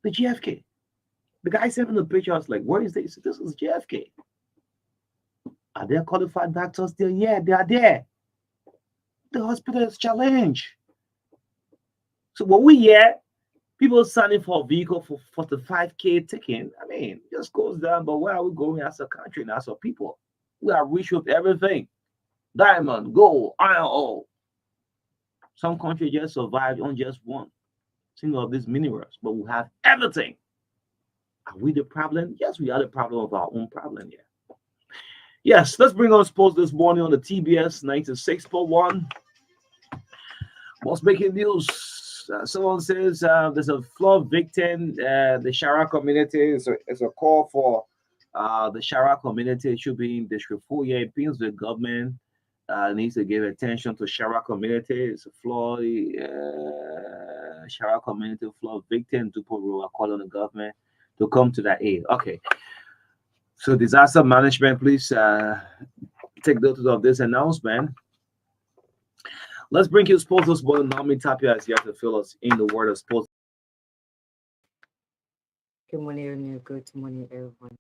The JFK. The guy sent me the picture. I was like, where is this? This is JFK. Are there qualified doctors there? Yeah, they are there. The hospital is challenged. So what we hear, people signing for a vehicle for 45K ticket. I mean, it just goes down. But where are we going as a country and as a people? We are rich with everything. Diamond, gold, iron ore. Some countries just survive on just one single of these minerals, but we have everything. Are we the problem? Yes, we are the problem of our own problem here. Yes, let's bring on sports this morning on the TBS 96.1. What's making news? Someone says there's a flood victim. The Shara community is a call for the Shara community. It should be in District 4. Yeah, it means the government needs to give attention to Shara community. It's a flood. Shara community flood victim. People are calling on the government to come to that aid. Okay. So disaster management, please take notice of this announcement. Let's bring you sports this morning. Naomi Tapia is here to fill us in the world of sports. Good morning, O'Neill. Good morning, everyone.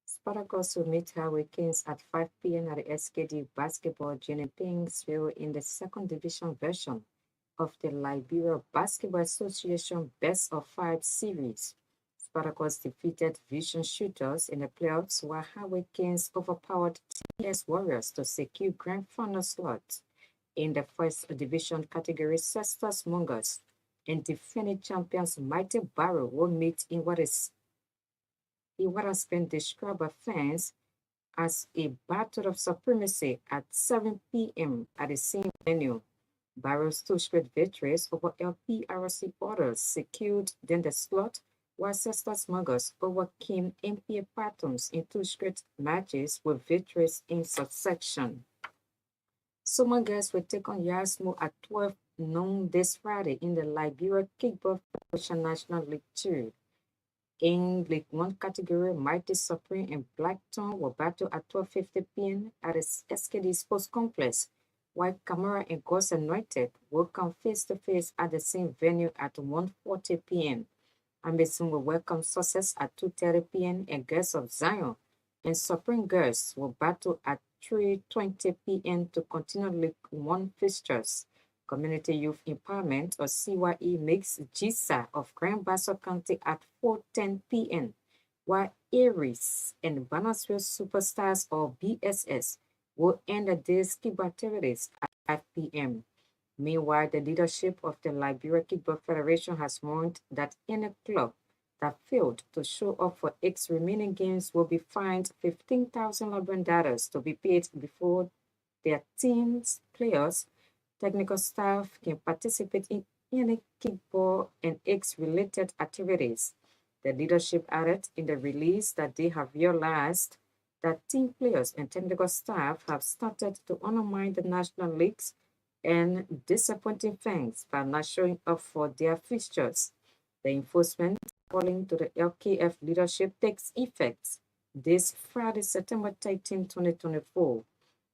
Spartacus will meet Hurricanes at 5 p.m. at the SKD Basketball Junipingsville in the second division version of the Liberia Basketball Association Best of 5 series. Spartacus defeated Vision Shooters in the playoffs, while Hurricanes overpowered TS Warriors to secure grand final slots. In the first division category, Cestus Mongers and defending champions Mighty Barrow will meet in what has been described by fans as a battle of supremacy at 7 p.m. at the same venue. Barrow's two straight victories over LPRC orders secured then the slot, while Cestus Mongers overcame MPA Patterns in two straight matches with victories in succession. Summer girls will take on Yasmo at 12 noon this Friday in the Liberia Kickball Federation National League 2. In League 1 category, Mighty Supreme and Blackton will battle at 12:50 p.m. at the SKD Sports Complex, while Camara and Ghost Anointed will come face-to-face at the same venue at 1:40 p.m. Ambition will welcome Success at 2:30 p.m. and Girls of Zion and Supreme Girls will battle at 3:20 p.m. to continue League 1 fixtures. Community Youth Empowerment or CYE makes GISA of Grand Bassa County at 4:10 p.m., while Aries and Bannersville Superstars or BSS will end the day's kickball activities at 5 p.m. Meanwhile, the leadership of the Liberia Kickball Federation has warned that any club that failed to show up for its remaining games will be fined $15,000 to be paid before their team's players, technical staff can participate in any kickball and X-related activities. The leadership added in the release that they have realized that team players and technical staff have started to undermine the national leagues and disappointing fans by not showing up for their fixtures. The enforcement, according to the LKF leadership, takes effect this Friday, September 13, 2024.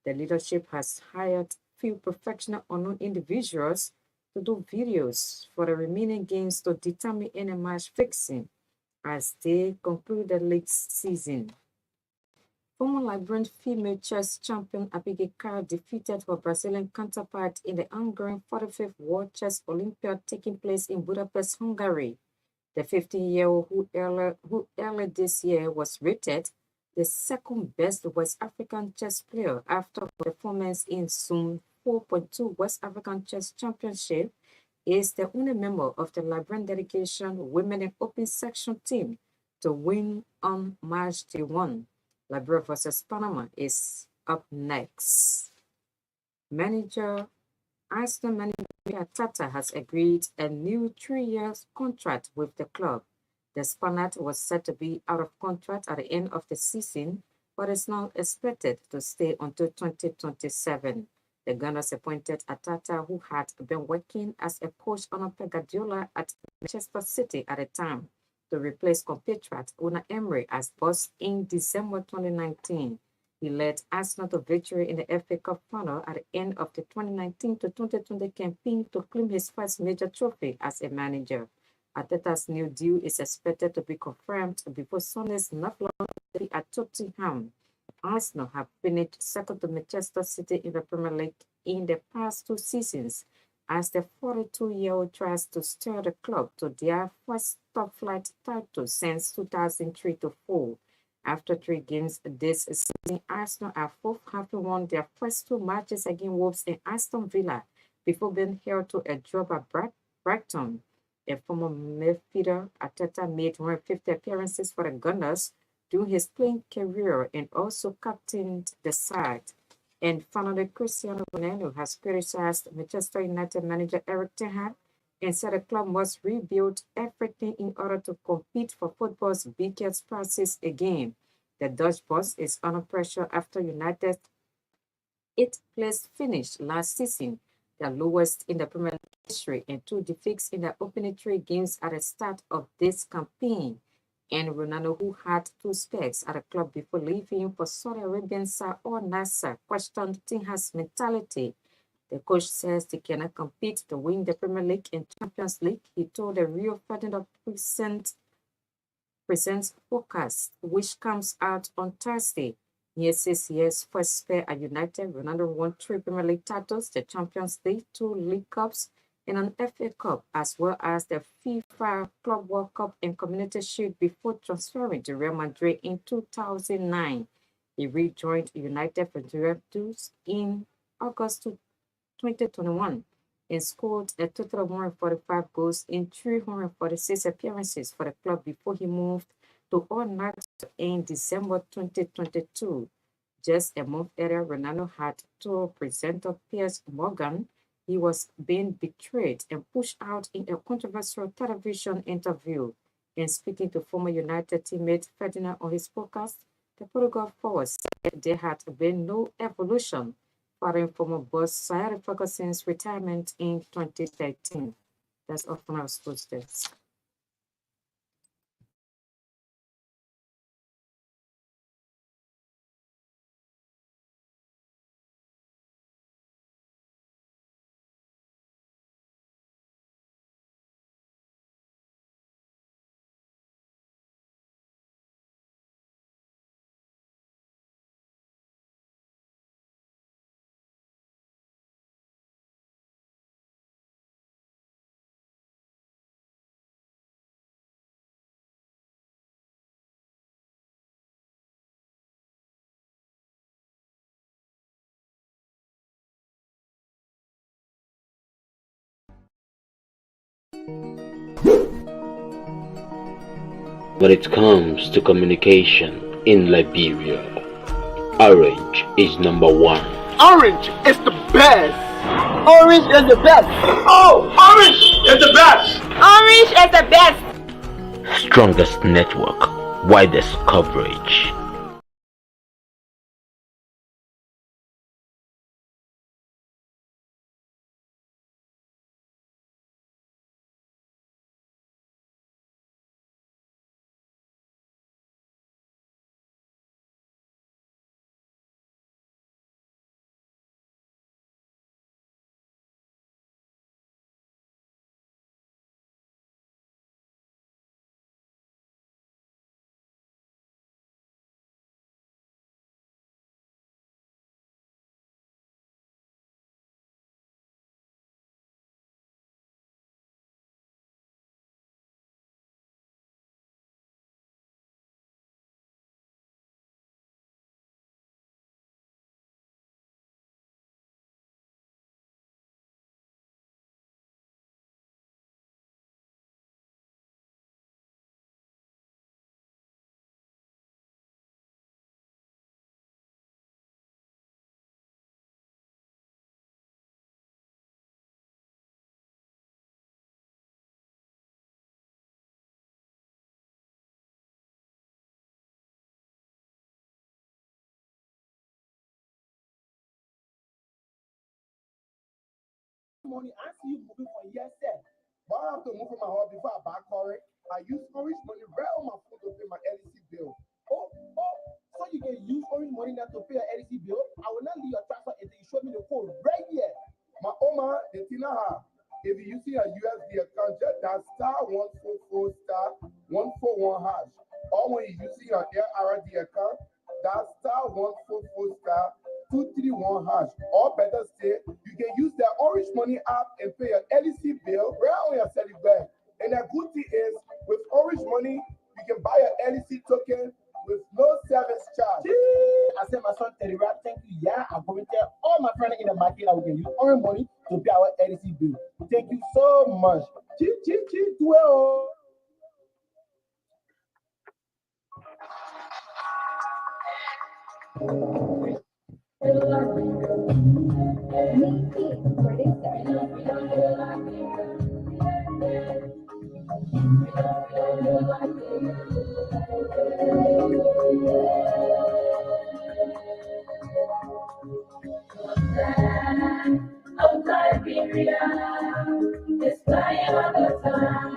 The leadership has hired few professional unknown individuals to do videos for the remaining games to determine any match fixing as they conclude the league season. Former Liberian female chess champion Abigail Carr defeated her Brazilian counterpart in the ongoing 45th World Chess Olympiad taking place in Budapest, Hungary. The 50-year-old who earlier this year was rated the second best West African chess player after her performance in Zoom 4.2 West African Chess Championship, is the only member of the Liberian delegation women in open section team to win on March Day 1. Liberia versus Panama is up next. Manager Arsenal manager Tata has agreed a new 3-year contract with the club. The Spaniard was said to be out of contract at the end of the season, but is now expected to stay until 2027. The Gunners appointed Atata, who had been working as a coach under Pep Guardiola at Manchester City at the time, to replace compatriot Una Emery as boss in December 2019. He led Arsenal to victory in the FA Cup final at the end of the 2019 to 2020 campaign to claim his first major trophy as a manager. Arteta's new deal is expected to be confirmed before Sunday's North London derby at Tottenham. Arsenal have finished second to Manchester City in the Premier League in the past 2 seasons as the 42-year-old tries to steer the club to their first top-flight title since 2003 to 4. After 3 games this season, Arsenal are fourth, having won their first 2 matches against Wolves and Aston Villa before being held to a draw by Brighton. A former midfielder, Arteta made 150 appearances for the Gunners during his playing career and also captained the side. And finally, Cristiano Ronaldo has criticized Manchester United manager Eric Ten Hag and said the club must rebuild everything in order to compete for football's biggest prizes again. The Dutch boss is under pressure after United's 8th-place finish last season, the lowest in the Premier League history, and 2 defeats in the opening 3 games at the start of this campaign. And Ronaldo, who had 2 spells at the club before leaving for Saudi Arabian side Al Nassr, questioned Ten Hag's mentality. The coach says they cannot compete to win the Premier League and Champions League. He told the Rio Ferdinand presents forecast, which comes out on Thursday. Here's his year's first spell at United. Ronaldo won 3 Premier League titles, the Champions League, 2 League Cups, and an FA Cup, as well as the FIFA Club World Cup and Community Shield before transferring to Real Madrid in 2009. He rejoined United for Juventus in August 2021 and scored a total of 145 goals in 346 appearances for the club before he moved to Al Nassr in December 2022. Just a month earlier, Ronaldo had told presenter Piers Morgan he was being betrayed and pushed out in a controversial television interview. In speaking to former United teammate Ferdinand on his podcast, the Portugal forward said there had been no evolution following former boss Sir Ferguson's retirement in 2013. That's all from our sports desk. When it comes to communication in Liberia, Orange is number 1. Orange is the best. Orange is the best. Oh, Orange is the best. Orange is the best. Strongest network, widest coverage. money. I see you moving for years, sir. But I have to move from my house before I buy car. I use orange money right on my phone to pay my LEC bill. So you can use orange money now to pay your LEC bill. I will not leave your transfer until you show me the code right here. My Oma, the Tina, if you're using a USD account, just that star 144 star 141 hash. Or when you're using your ARD account, that star 144 star 231 hash. Or better still, you can use the Orange Money app and pay your LEC bill right on your cellular bank. And the good thing is, with Orange Money, you can buy your LEC token with no service charge. I said, my son, Terry Rap, thank you. Yeah, I'm going to tell all my friends in the market that we can use Orange Money to pay our LEC bill. Thank you so much. Well. Of Liberia, this flying all the time.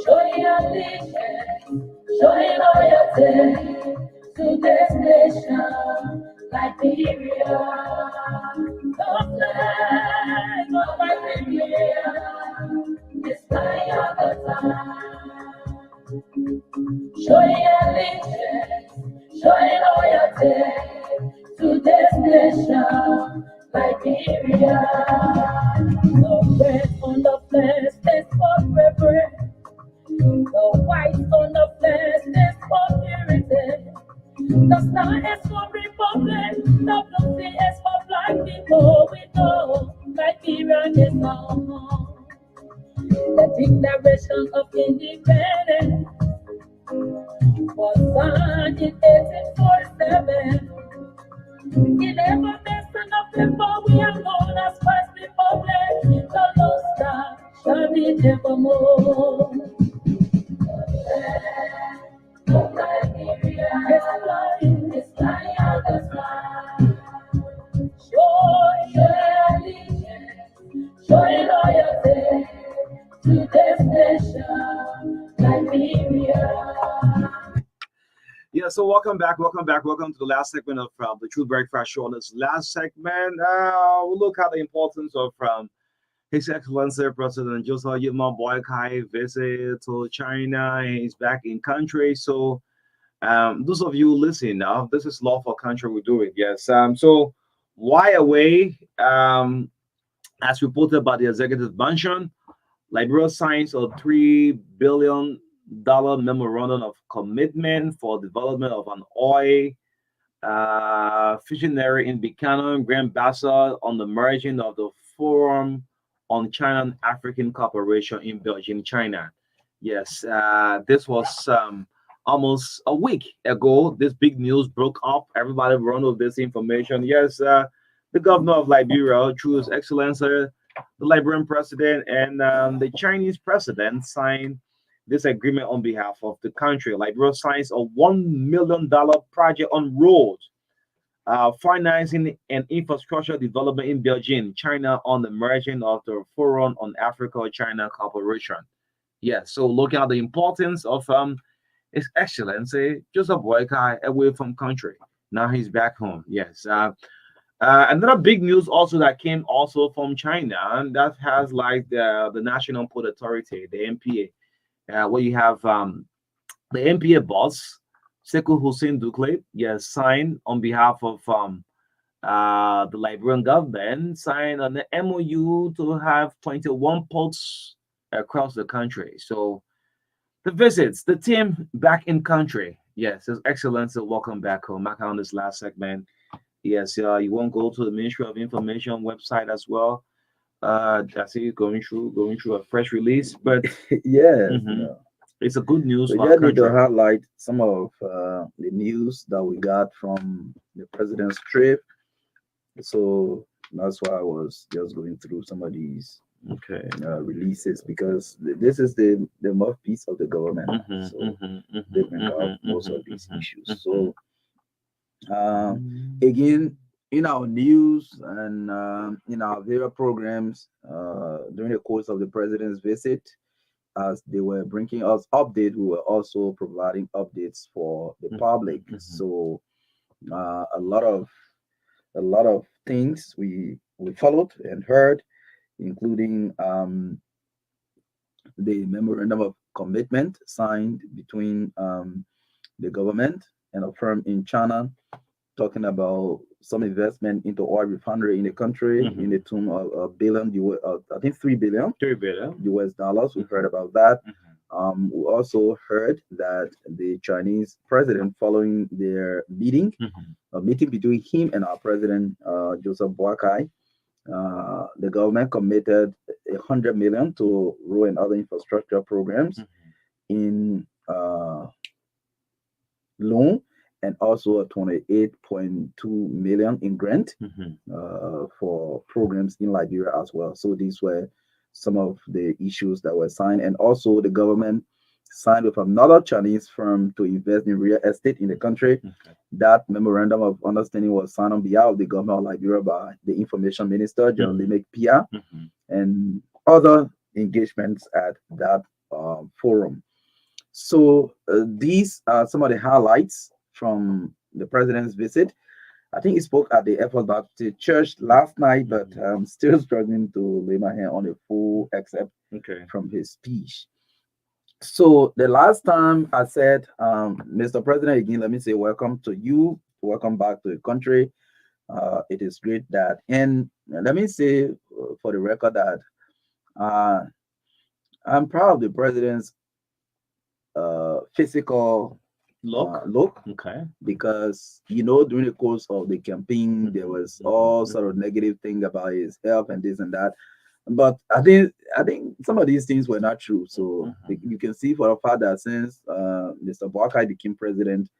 Showing allegiance, showing loyalty to this nation, Liberia. The flag of Liberia, this flying all the time. Showing allegiance, showing loyalty to this nation, Liberia. The red on the flag is forever. The white on the flag is for purity. The star is for republic. The blue sea is for black people. We know Liberia is home. The Declaration of Independence was signed in 1847. 11 days of November, we are known as First Republic. The Lone Star shall be nevermore. Oh, Liberia, it's flying out the sky. Show allegiance, show loyalty to this nation, Liberia. Yeah, so welcome back, welcome to the last segment of the Truth Breakfast Show. On this last segment, we'll look at the importance of His Excellency President Joseph Yuma Boykai visit to China. He's back in country. So, those of you listening now, this is lawful country we're doing. Yes. So, why away? As reported by the executive mansion, Liberia signs a $3 billion memorandum of commitment for development of an oil visionary in Buchanan, Grand Bassa on the margin of the Forum on China and African Cooperation in Beijing, China. Yes, this was almost a week ago. This big news broke up. Everybody run with this information. Yes, the governor of Liberia, through His Excellency, the Liberian president, and the Chinese president signed this agreement on behalf of the country. Liberia signs a $1 million project on roads, financing and infrastructure development in Beijing, China, on the margin of the Forum on Africa-China Cooperation. Yes, so looking at the importance of His Excellency Joseph Boykai away from country. Now he's back home. Yes. Another big news also that came also from China, and that has like the National Port Authority, the NPA, where you have the NPA boss, Sekou Hussein Dukle, yes, signed on behalf of the Liberian government, signed an MOU to have 21 ports across the country. So the visits, the team back in country. Yes, His Excellency, welcome back home. Back on this last segment. Yes, you won't go to the Ministry of Information website as well. I see you going through a fresh release, but Yes, it's a good news we for our just need to country. highlight some of the news that we got from the president's trip. So that's why I was just going through some of these Okay. releases, because this is the mouthpiece of the government. So they bring up most of these issues. So again, in our news and in our various programs during the course of the president's visit, as they were bringing us updates, we were also providing updates for the public. So a lot of things we followed and heard, including the memorandum of commitment signed between the government and a firm in China, talking about some investment into oil refinery in the country in the tune of a billion, I think 3 billion 3 billion. US dollars. We heard about that. We also heard that the Chinese president, following their meeting, a meeting between him and our president, Joseph Boakai, the government committed 100 million to road and other infrastructure programs in loan, and also a 28.2 million in grant for programs in Liberia as well. So these were some of the issues that were signed, and also the government signed with another Chinese firm to invest in real estate in the country. That memorandum of understanding was signed on behalf of the government of Liberia by the information minister, John Limek Pia, and other engagements at that forum. So these are some of the highlights from the president's visit. I think he spoke at the Effort Baptist Church last night, but I'm still struggling to lay my hand on a full excerpt from his speech. So the last time I said, Mr. President, again, let me say welcome to you. Welcome back to the country. It is great that, and let me say for the record that I'm proud of the president's physical look, because during the course of the campaign there was all sort of negative thing about his health and this and that, but I think some of these things were not true. So you can see for a fact that since Mr. Boakai became president,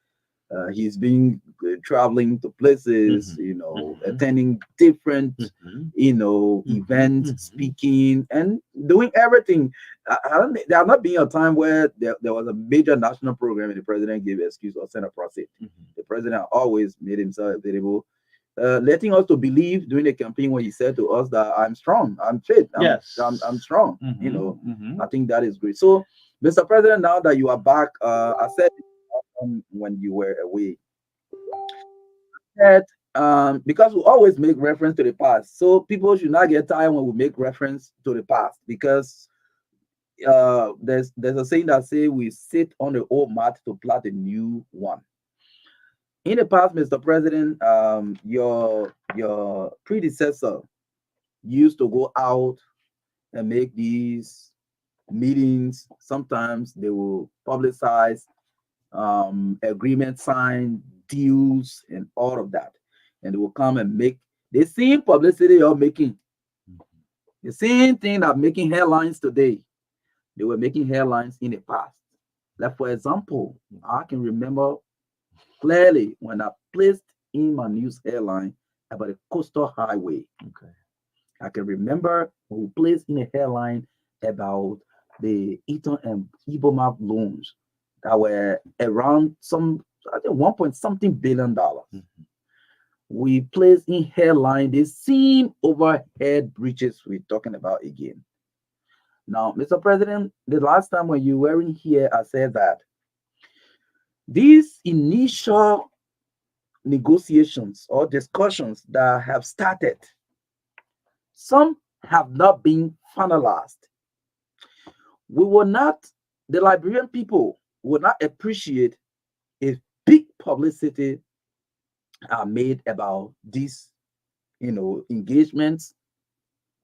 he's been traveling to places, attending different, events, speaking, and doing everything. There have not been a time where there was a major national program and the president gave an excuse or sent a proceed. The president always made himself available, letting us to believe during the campaign when he said to us that I'm strong, I'm fit, I'm strong. I think that is great. So, Mr. President, now that you are back, I said when you were away, that because we always make reference to the past, so people should not get tired when we make reference to the past, because there's a saying that say we sit on the old mat to plant a new one. In the past, Mr. President, your predecessor used to go out and make these meetings. Sometimes they will publicize agreement signed, deals, and all of that, and they will come and make the same publicity you're making, the same thing that making headlines today. They were making headlines in the past. Like, for example, I can remember clearly when I placed in my news headline about the coastal highway. I can remember when we placed in a headline about the Eaton and Iboma loans that were around I think 1 point something billion dollars. We placed in headline the same overhead bridges we're talking about again. Now, Mr. President, the last time when you were in here, I said that these initial negotiations or discussions that have started, some have not been finalized. The Liberian people will not appreciate if big publicity are made about these, engagements,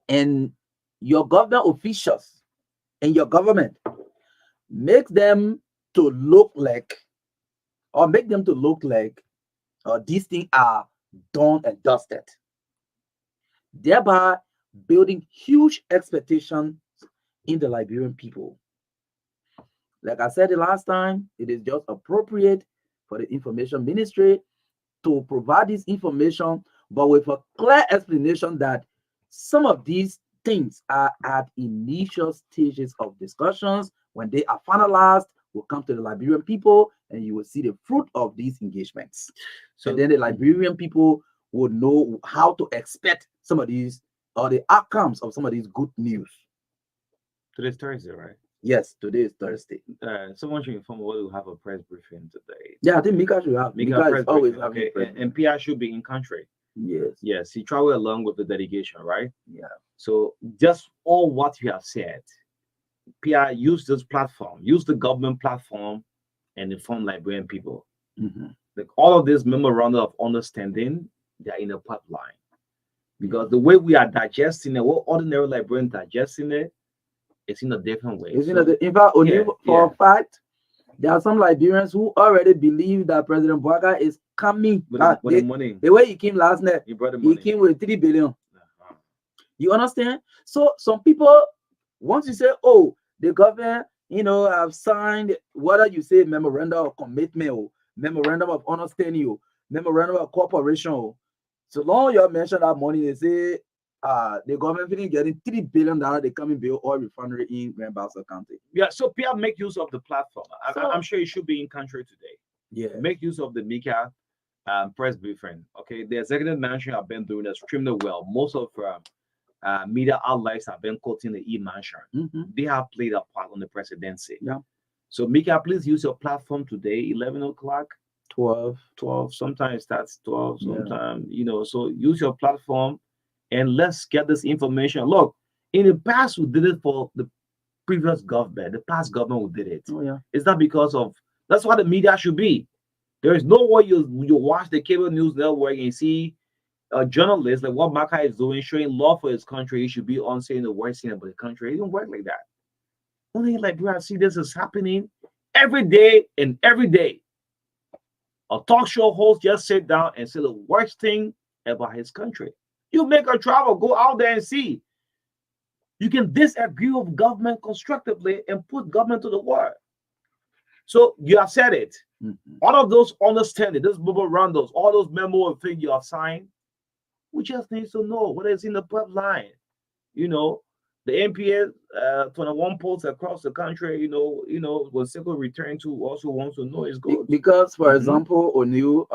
and your government officials and your government make them to look like these things are done and dusted, thereby building huge expectations in the Liberian people. Like I said the last time, it is just appropriate for the information ministry to provide this information, but with a clear explanation that some of these things are at initial stages of discussions. When they are finalized, will come to the Liberian people, and you will see the fruit of these engagements. So then the Liberian people would know how to expect some of these or the outcomes of some of these good news. Today's Thursday, right? Yes, today is Thursday. Someone should inform me whether we have a press briefing today. Yeah, I think Mika should have. Mika is always having okay. And PR should be in country. Yes. Yes, he traveled along with the delegation, right? Yeah. So just all what you have said, PR use this platform, use the government platform, and inform Liberian people. Like all of this memorandum of understanding, they are in a pipeline. Because the way we are digesting it, what ordinary Liberian digesting it, it's in a different way. In fact, for a fact, there are some Liberians who already believe that President Marka is coming with the money. The way he came last night, he brought the money. He came with 3 billion. You understand? So some people, once you say, oh, the government, have signed, whether you say memorandum of commitment or memorandum of understanding or memorandum of cooperation, so long you mention that money, they say the government didn't getting $3 billion, they come and build oil refinery in Rambasa County. Yeah, so PR make use of the platform. I'm sure it should be in country today. Yeah, make use of the Mika press briefing. Okay, the executive mansion have been doing extremely well. Most of media outlets have been quoting the e-mansion. They have played a part on the presidency. Yeah. So Mika, please use your platform today, 11 o'clock. 12, sometimes that's 12, sometimes, so use your platform and let's get this information. Look, in the past, we did it for the previous government, the past government who did it. Oh, yeah. It's not because of, that's what the media should be. There is no way you watch the cable news network and see a journalist like what Marka is doing, showing love for his country. He should be on saying the worst thing about the country. It don't work like that. Only like, bro, I see this is happening every day and every day. A talk show host just sit down and say the worst thing about his country. You make a travel, go out there and see. You can disagree with government constructively and put government to the word. So you have said it. All of those understanding, those memorandums, all those memo things you have signed, we just need to know what is in the pipeline. The NPA 21 posts across the country, when Seco return to also wants to know is good. Because, for example, O'Neill,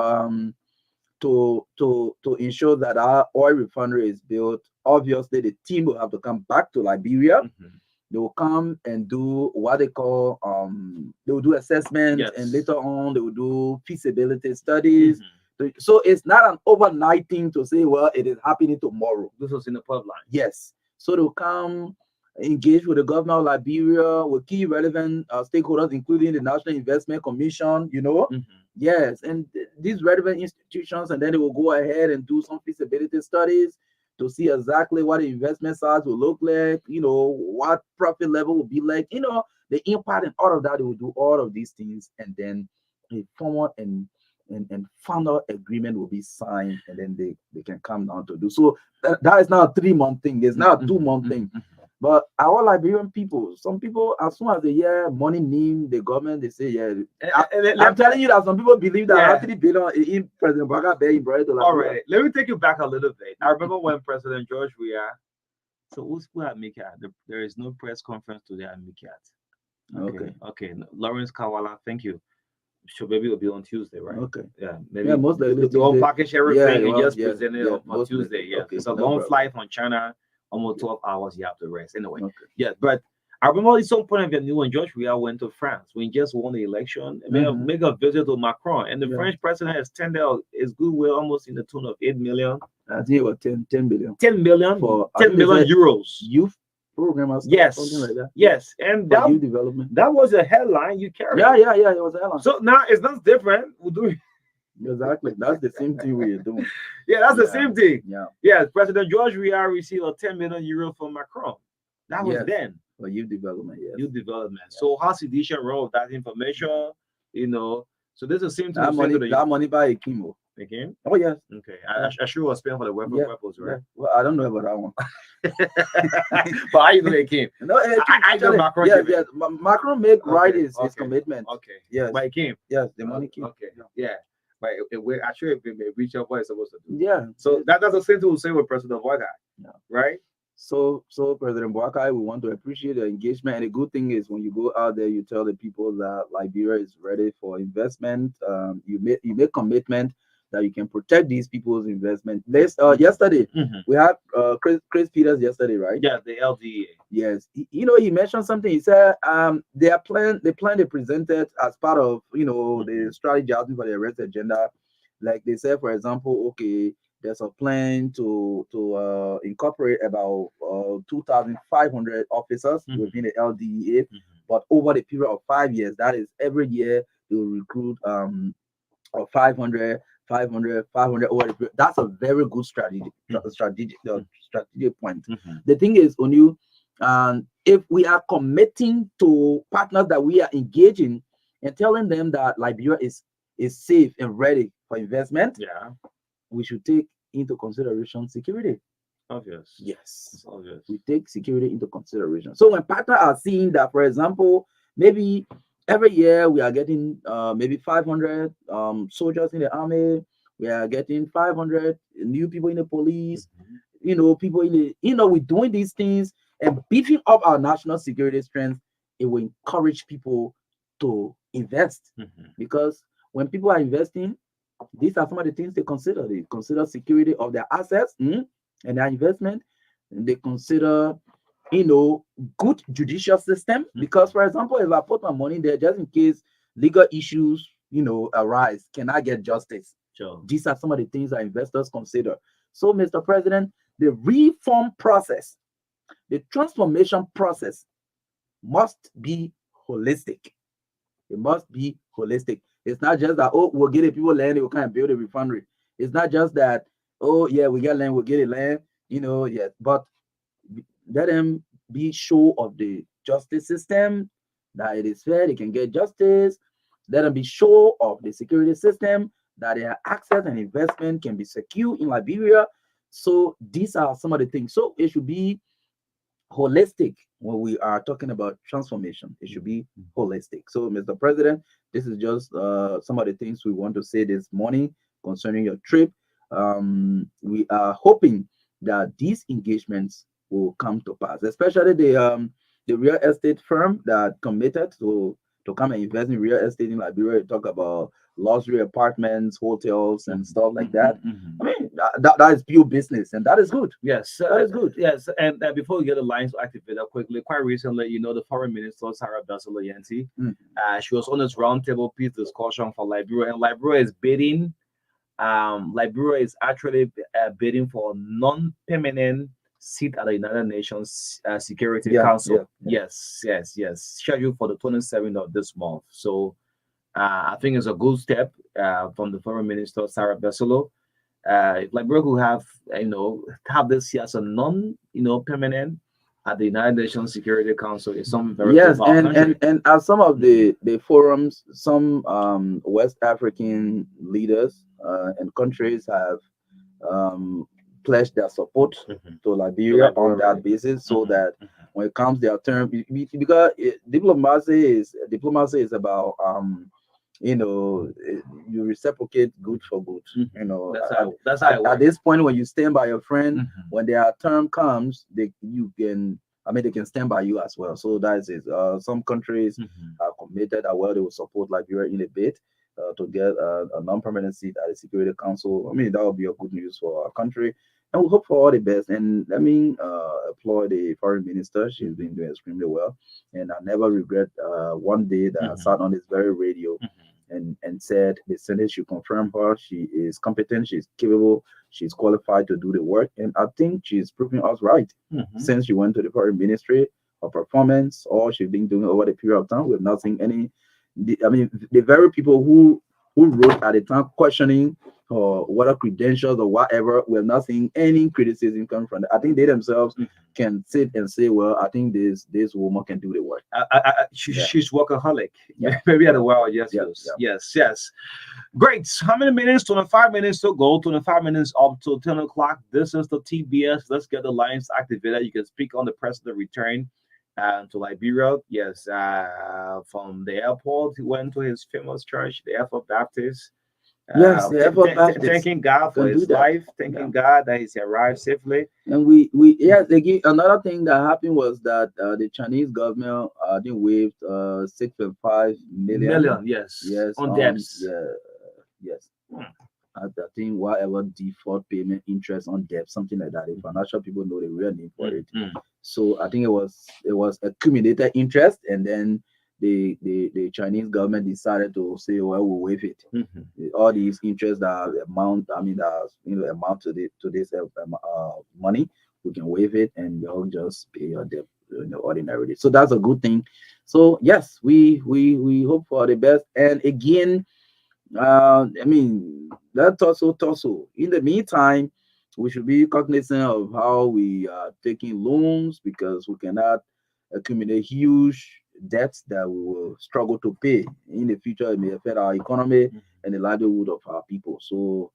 to ensure that our oil refinery is built, obviously the team will have to come back to Liberia. They will come and do what they call they will do assessment, and later on they will do feasibility studies. So it's not an overnight thing to say, well, it is happening tomorrow. This was in the pipeline. Yes. So they'll come engage with the government of Liberia, with key relevant stakeholders, including the National Investment Commission, Yes, and these relevant institutions, and then they will go ahead and do some feasibility studies to see exactly what the investment size will look like, what profit level will be like, the impact and all of that. They will do all of these things, and then a formal and final agreement will be signed, and then they can come down to do. So that is not a 3-month thing. It's not a 2-month thing. But our Liberian people, some people, as soon as they hear money name the government, they say, yeah. I'm telling you that some people believe that 3 billion in President Marka being brought to all right, let me take you back a little bit. I remember when President George Weah, so who's at Mikat? There is no press conference today at Mikat. Okay. Lawrence Kawala, thank you. So maybe it'll be on Tuesday, right? Okay. Yeah, maybe most likely the whole package everything and just yeah, present it on Tuesday. Yeah, okay, it's a no long problem. flight from China, almost 12 hours. You have to rest anyway. Okay. Yeah, but I remember at some point of view when George Weah went to France, when he just won the election, make a visit to Macron, and the French president has tendered his goodwill almost in the tune of 8 million. I think it was 10 billion. 10 million for 10 million euros. Youth program or something like that. Yes, and that youth development. That was a headline you carried. Yeah, it was a headline. So now it's not different. We'll do it. Exactly. That's the same thing we're doing. Yeah, that's the same thing. Yeah. President George Weah received a 10 million euro from Macron. That was then. For youth development, yes. Youth development. So how Seditian wrote that information, So this is the same thing. That money by Ekimo. Again? Oh, yes. Okay. I sure was spent for the weapon purpose, right? Yeah. Well, I don't know about that one. But how you know it came? No, I know Macron. Yes. Macron made his commitment. Okay. Yes. But it came. Yes, the money came. Okay. Yeah. But actually, it reached out what it's supposed to do. Yeah. So that's the same thing we say with President Marka. Yeah. Right? So President Marka, we want to appreciate the engagement. And the good thing is when you go out there, you tell the people that Liberia is ready for investment. You make commitment that you can protect these people's investment. Yesterday we had Chris Peters yesterday, right? Yeah, the LDA. Yes, he mentioned something. He said the plan they presented as part of the strategy for the arrest agenda. Like they said, for example, okay, there's a plan to incorporate about 2,500 officers within the LDA, but over the period of 5 years, that is every year they will recruit 500, 500 over the period. That's a very good strategic point. The thing is, on you, if we are committing to partners that we are engaging and telling them that Liberia is safe and ready for investment, we should take into consideration security. Obvious. Yes. It's obvious. We take security into consideration. So when partners are seeing that, for example, maybe every year we are getting maybe 500 soldiers in the army, we are getting 500 new people in the police, people in the, we're doing these things and beefing up our national security strength, it will encourage people to invest. Because when people are investing, these are some of the things they consider. They consider security of their assets and their investment. And they consider, good judicial system. Because, for example, if I put my money there just in case legal issues, arise, can I get justice? Sure. These are some of the things that investors consider. So, Mr. President, the reform process, the transformation process must be holistic. It must be holistic. It's not just that, oh, we'll get the people land, we'll kind of build a refinery. It's not just that, oh, yeah, we get land, we'll get it land, yes. But let them be sure of the justice system, that it is fair, they can get justice. Let them be sure of the security system, that their access and investment can be secure in Liberia. So these are some of the things. So it should be holistic when we are talking about transformation. It should be holistic. So, Mr. President, this is just some of the things we want to say this morning concerning your trip. We are hoping that these engagements will come to pass, especially the real estate firm that committed to come and invest in real estate in Liberia. Talk about luxury apartments, hotels, and stuff like that. I mean, that is pure business, and that is good. Yes, that is good. Yes, and before we get the lines activated quickly, quite recently, the foreign minister Sarah Bassolo-Yanti, she was on this roundtable peace discussion for Liberia, and Liberia is bidding. Liberia is actually bidding for non-permanent seat at the United Nations Security Council. Yes, scheduled for the 27th of this month. So I think it's a good step from the foreign minister Sarah Bassolo. If Liberia could have this as a permanent at the United Nations Security Council, is something very good for our country. And as some of the forums, some West African leaders and countries have pledged their support to Liberia on that basis, so that when it comes their turn, because diplomacy is about you reciprocate good for good. That's how at this point, when you stand by your friend, when their term comes, they can stand by you as well. So that's it. Some countries are committed that they will support Liberia in a bid to get a non-permanent seat at the Security Council. I mean, that would be a good news for our country. And we hope for all the best. And let me applaud the foreign minister. She's been doing extremely well. And I never regret one day that I sat on this very radio and said the Senate should confirm her. She is competent, she's capable, she's qualified to do the work. And I think she's proving us right. Since she went to the foreign ministry, her performance, all she's been doing over the period of time, we've not seen any. The very people who wrote at the time questioning or what are credentials or whatever, we're not seeing any criticism coming from them. I think they themselves can sit and say, well, I think this woman can do the work. She's workaholic. Maybe at the world, yes. Great. How many minutes? 25 minutes to go. 25 minutes up to 10 o'clock. This is the TBS. Let's get the lines activated. You can speak on the president return to Liberia. Yes, from the airport, he went to his famous church, the Airport Baptist. Thanking God for his life, thanking God that he's arrived safely. And another thing that happened was that the Chinese government waived 6.5 million. Yes, on debts. Yes. I think whatever default payment, interest on debt, something like that. The financial people know the real name for it. So I think it was accumulated interest, and then the Chinese government decided to say, well, we'll waive it. All these interests that amount, amount to this money, we can waive it, and you'll just pay your debt ordinarily. So that's a good thing. So yes, we hope for the best. And again, that's also. In the meantime, we should be cognizant of how we are taking loans, because we cannot accumulate huge debts that we will struggle to pay in the future. It may affect our economy and the livelihood of our people. So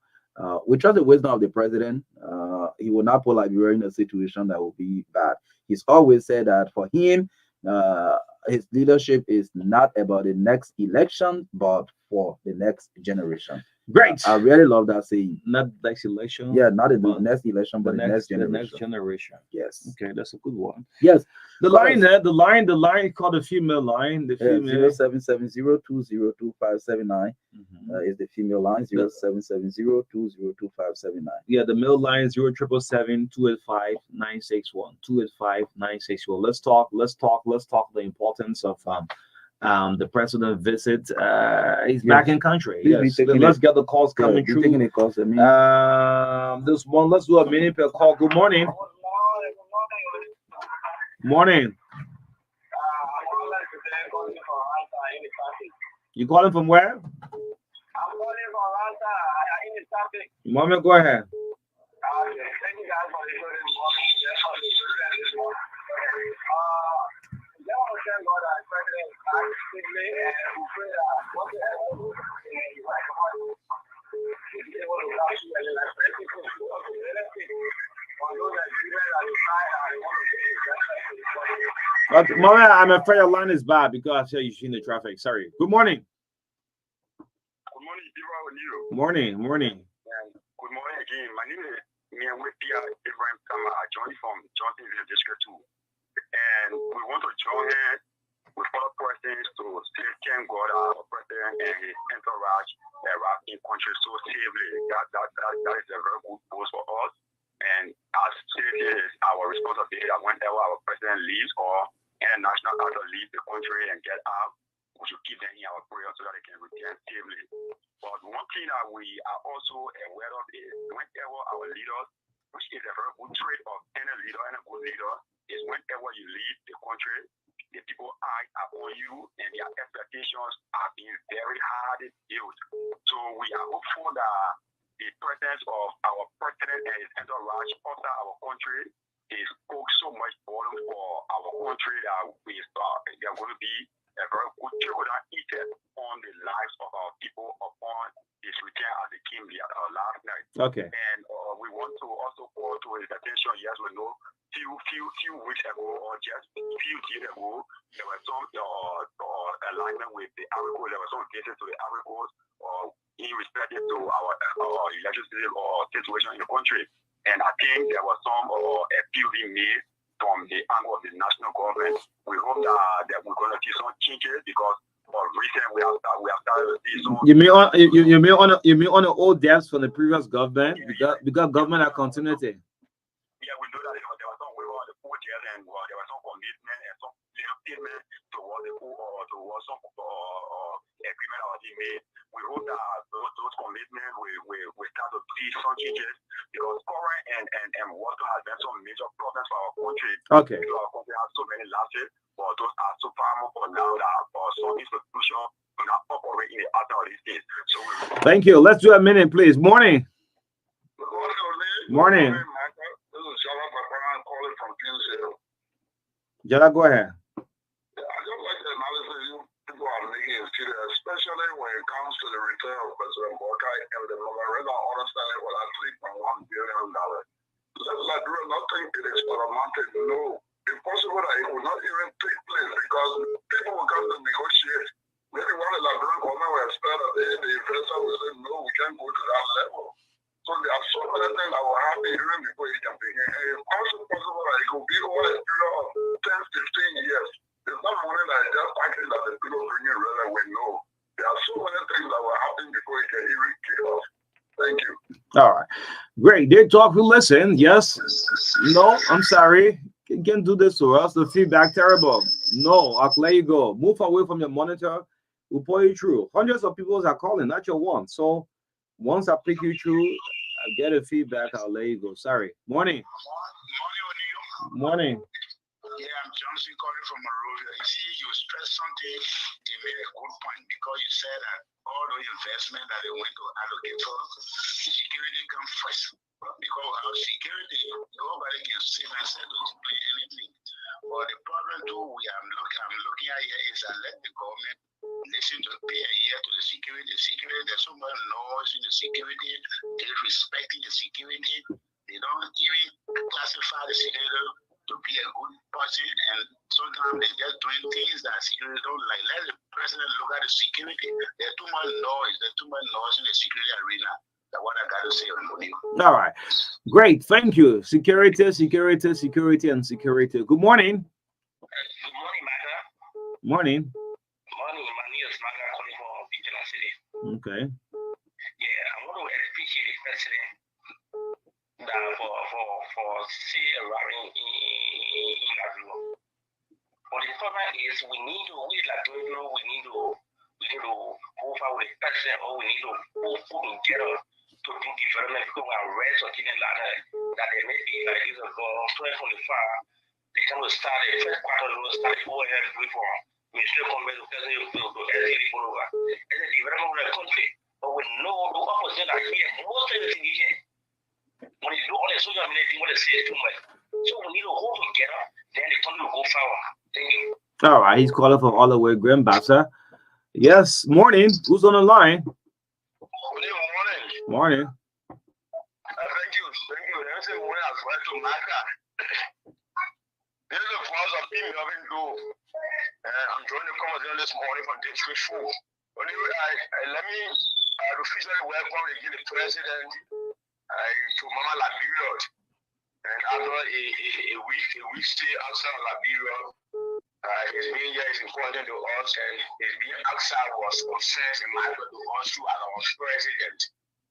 we trust the wisdom of the president. He will not put Liberia in a situation that will be bad. He's always said that for him, his leadership is not about the next election, but for the next generation. Great. I really love that saying. Not next election. Yeah, not the next election, but the next generation. The next generation. Yes. Okay, that's a good one. Yes. The line there, the line called the female line. The female 0770202579 is the female line. 0770202579. Yeah, the male line 0777-285-961. 285-961. Let's talk the importance of the president visit. He's back in country. Yes. Let's get the calls coming through. Taking the calls, This one, let's do a minute per call. Good morning. Morning. You calling from where? I'm calling from Ranta in the traffic. Mama, go ahead. Thank you guys for the show this morning. Thank God that President actively and we pray that whatever is able to last you and like people who are realistic on those that given at the side and want to be Mama, I'm afraid your line is bad because I tell you she's in the traffic. Sorry. Good morning. Good morning, Ibrahim, and you. Morning. And good morning again. My name is Ibrahim Kama. I joined from Johnsonville District 2. And we want to join hands with other persons to say thank God our president and his entourage arrived in country so safely. That is a very good post for us. And as safety is our responsibility that whenever our president leaves or any national actor leaves the country and get out, we should keep them in our prayers so that they can return safely. But one thing that we are also aware of is whenever our leaders, which is a very good trait of any leader and a good leader, is whenever you leave the country, the people eyes are on you and their expectations are being very hard built. So we are hopeful that the presence of our president and his entourage outside our country is so much burden for our country that they are going to be a very good trickle-down effect on the lives of our people upon his return as he came here last night. Okay. And we want to also call to his attention. Yes, we know few weeks ago or just few days ago, there was some alignment with the Ivory Coast. There was some cases to the Ivory Coast in respect to our legislative or situation in the country. And I think there was some appeal being made from the angle of the national government. We hope that we're going to see some changes because recently we have started to see some. You mean on the old debts from the previous government because government are continuity. Yeah, we know that there was some waiver on the old debt and there was some commitment and some statement towards some agreement already made. We hope that those commitments will start to see some changes because current and water has been some major problems for our country. Okay. Because our country has so many lapses, but those are so paramount for now that some institutions do not operate in the outer of these things. So thank you. Let's do a minute, please. Morning. Morning. This is Shala Papa calling from Kinsale. Jala, go ahead. I just like the analysis you people are making, especially when it comes to the return of President Marka and the memorandum understanding for that $3.1 billion. Let Liberia not think it is automatic. No, it's possible that it will not even take place because people will come to negotiate. Maybe one of the Liberian government will expect that the investor will say, no, we can't go to that level. So there are so many things that will happen even before it can begin. And it's also possible that it will be over a period of 10, 15 years. It's not money that is just packaged that the people bring in rather we know. There are so many things that will happen before it can even kick off. Thank All right. Great. They talk, we listen. Yes. No, I'm sorry. You can't do this to us. The feedback terrible. No, I'll let you go. Move away from your monitor. We'll pull you through. Hundreds of people are calling, not your one. So once I pick you through, I get a feedback, I'll let you go. Sorry. Morning. Morning. Yeah, I'm Johnson calling from Monrovia. You see, you stressed something, you made a good point because you said that all the investment that they went to allocate for security comes first. Because without security, nobody can sit and say to explain anything. But the problem too I'm looking at here is that let the government listen to pay a year to the security. Security, there's so much noise in the security, they're respecting the security. They don't even classify the security to be a good person, and sometimes they just doing things that security don't like. Let the president look at the security. There's too much noise. There's too much noise in the security arena. That's what I got to say on Money. All right. Great. Thank you. Security, security, security, and security. Good morning. Good morning, Marka. Morning. Morning, my name is Marka calling from Regional City. Okay. Yeah, I want to appreciate the president that for say arriving in Lavio. But the problem is we need to move out with the president, or we need to move together to do development because we are rest or getting ladder that they may be like this ago 2025. They can start the first quarter will start overhead reform. We still come back to president to LCD over. It's a development of the country. But we know the opposite are here. Most of the things here. When you do all the social media thing, what they say is too much. So we need to hold together, then the country will go forward. Thank you. All right. He's calling from all the way, Grandbassa. Yes. Morning. Who's on the line? Good morning. Morning. Thank you. That's a morning as well to Marka. This is the first of people having to. I'm joining the conversation this morning from District 4. Let me officially welcome again the president to Mama Liberia. And after a week stay outside of Liberia, his being here is important to us, and his being outside was concerned and matter to us too as our president.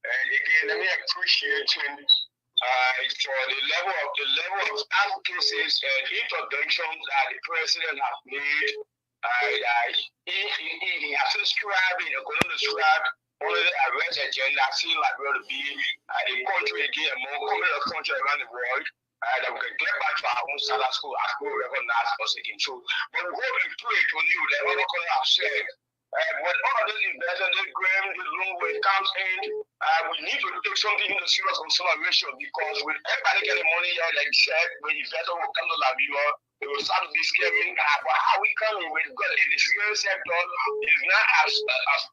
And again, let me appreciate him for the level of advocacies and introductions that the president has made. He has described in one of the arrest agenda, seeing like we're to be a country again, a more competitive country around the world. That we can get back to our own standard school as we recognize us again. So, but we hope and pray to you that all the colleagues have said. When all of this investment, this grant, this loan, when it comes in, we need to take something into serious consideration because with everybody getting money here, like you said, when investors will come to Liberia, they will start to be scaring. But how we coming with God in the security sector is not as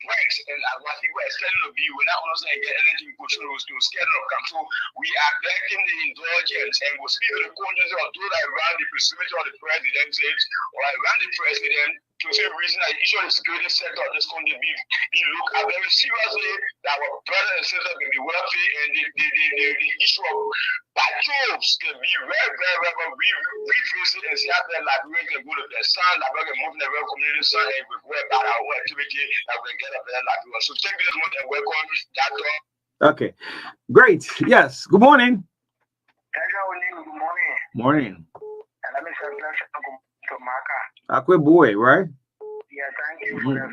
bright and as what people are expecting to be. We're not going to get anything pushing us to scare of come. So we are begging the indulgence and we'll speak to the conscience of those that around the proximity of the president or around the president to say reason that issue of the security sector of this country be looked at very seriously, that our brothers and sisters can be wealthy, and the issue of patrols can be very revisit and see how that Liberia can go to the sun, Liberia can move in the real community sun, and we go about our own activity that we get a better Liberia. So thank you this much and welcome Da2. Okay. Great. Yes. Good morning. Good morning. Morning. And let me say to Marka. Akwe boy, right? Yeah, thank you for that.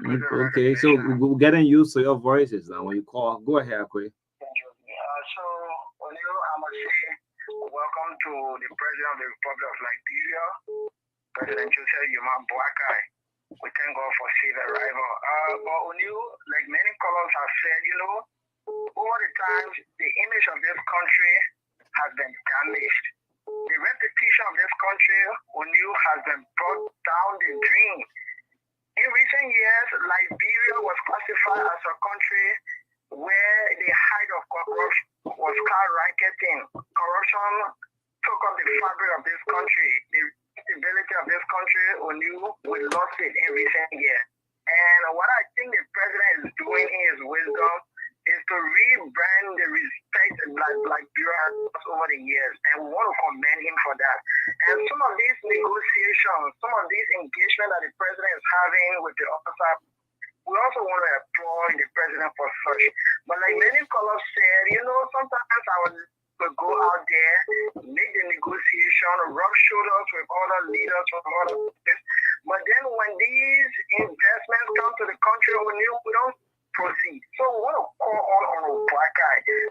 Okay, so we're getting used to your voices now when you call. Go ahead, Akwe. Thank you. So, I must say, welcome to the President of the Republic of Liberia, President Joseph Yuma Boakai. We thank God for safe arrival. But like many callers have said, over the times, the image of this country has been damaged. The repetition of this country, has been brought down the drain. In recent years, Liberia was classified as a country where the height of corruption was skyrocketing. Corruption took up the fabric of this country. The stability of this country, we lost it in recent years. And what I think the president is doing in his wisdom is to rebrand the respect like Bureau over the years, and we want to commend him for that. And some of these negotiations, some of these engagement that the president is having with the officer we also want to applaud the president for such. But like many callers said, sometimes I would go out there, make the negotiation, rub shoulders with other leaders from other places. But then when these investments come to the country, we don't proceed. So we want to call on Marka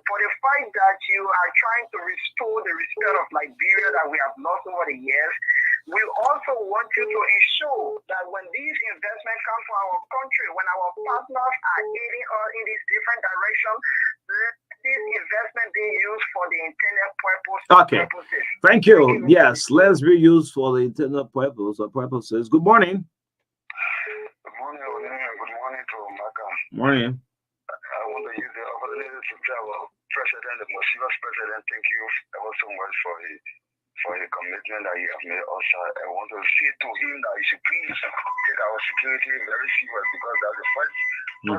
for the fact that you are trying to restore the respect of Liberia that we have lost over the years. We also want you to ensure that when these investments come to our country, when our partners are aiding us in this different direction, let this investment be used for the intended purposes. Thank you. Yes, let's be used for the intended purposes. Good morning. Good morning, good morning to Marka. Morning. I want to use the opportunity to tell our president, the most serious president, thank you ever so much for the commitment that you have made us. I want to say to him that he should please take our security very serious because that's the first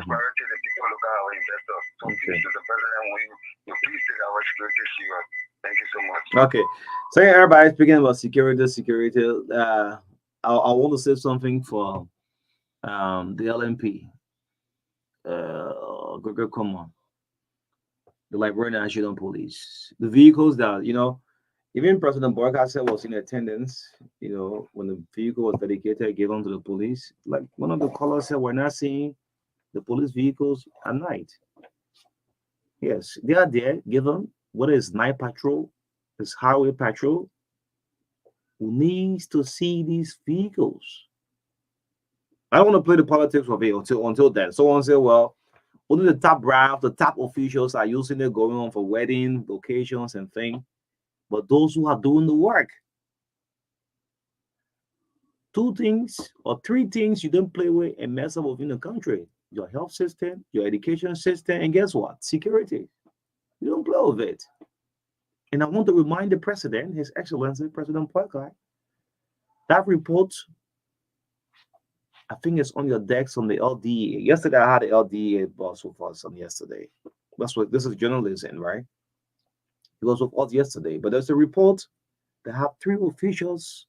priority that people look at our investors. So please to the president, you please take our security serious. Thank you so much. Okay. So everybody speaking about security. I want to say something for the LMP. Come on. The Liberian National Police. The vehicles that, even President Marka said was in attendance, when the vehicle was dedicated, given to the police. Like one of the callers said, we're not seeing the police vehicles at night. Yes, they are there, given whether it's night patrol, it's highway patrol. Who needs to see these vehicles? I don't want to play the politics of it until then. Someone said, well, only the top brass, the top officials are using it going on for wedding occasions and things. But those who are doing the work, 2 things or 3 things you don't play with and mess up within the country: your health system, your education system, and guess what? Security. You don't play with it. And I want to remind the president, His Excellency President Marka, that report, I think it's on your decks on the LDA. Yesterday I had the LDA boss with us on yesterday. This is journalism, right? It was with us yesterday, but there's a report that have 3 officials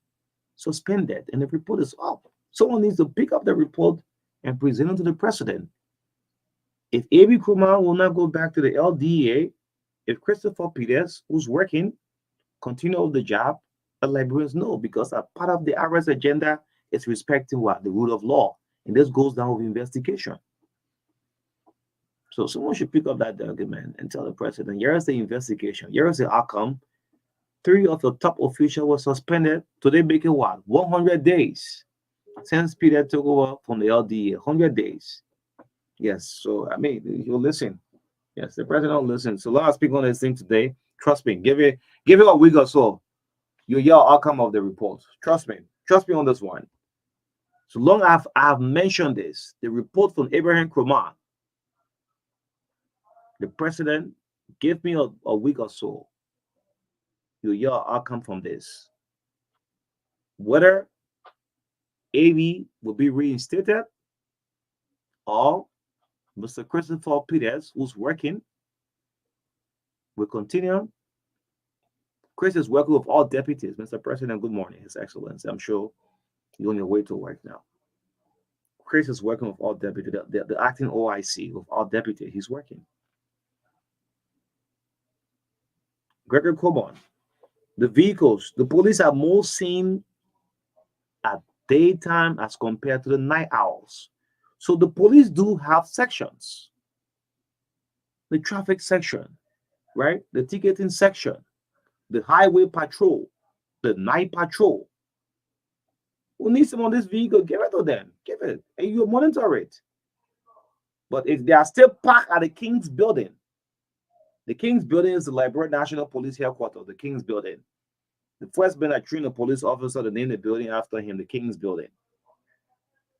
suspended, and the report is up. Someone needs to pick up the report and present it to the president. If A.B. Krumah will not go back to the LDA, if Christopher Peters, who's working, continue with the job, the Liberians know, because a part of the IRS agenda is respecting what? The rule of law. And this goes down with investigation. So someone should pick up that document and tell the president, here is the investigation, here is the outcome. 3 of the top officials were suspended. Today making what? 100 days since Peter took over from the LDA. 100 days. Yes. So I mean, you'll listen. Yes, the president will listen. So let us speak on this thing today. Trust me. Give it a week or so. You'll hear outcome of the report. Trust me. Trust me on this one. So long as I've mentioned this, the report from Abraham Krumah, the president gave me a week or so. You'll hear outcome from this. Whether AV will be reinstated or Mr. Christopher Peters, who's working, will continue. Chris is working with all deputies. Mr. President, good morning, His Excellency. I'm sure you're on your way to work now. Chris is working with all deputies, the acting OIC with all deputies. He's working. Gregory Coburn, the vehicles, the police are more seen at daytime as compared to the night owls. So the police do have sections. The traffic section, right? The ticketing section, the highway patrol, the night patrol. Who needs them on this vehicle? Give it to them. Give it. And you monitor it. But if they are still parked at the King's building, the King's building is the Liberian National Police headquarters, the King's building. The first man that trained a police officer to name the building after him, the King's building.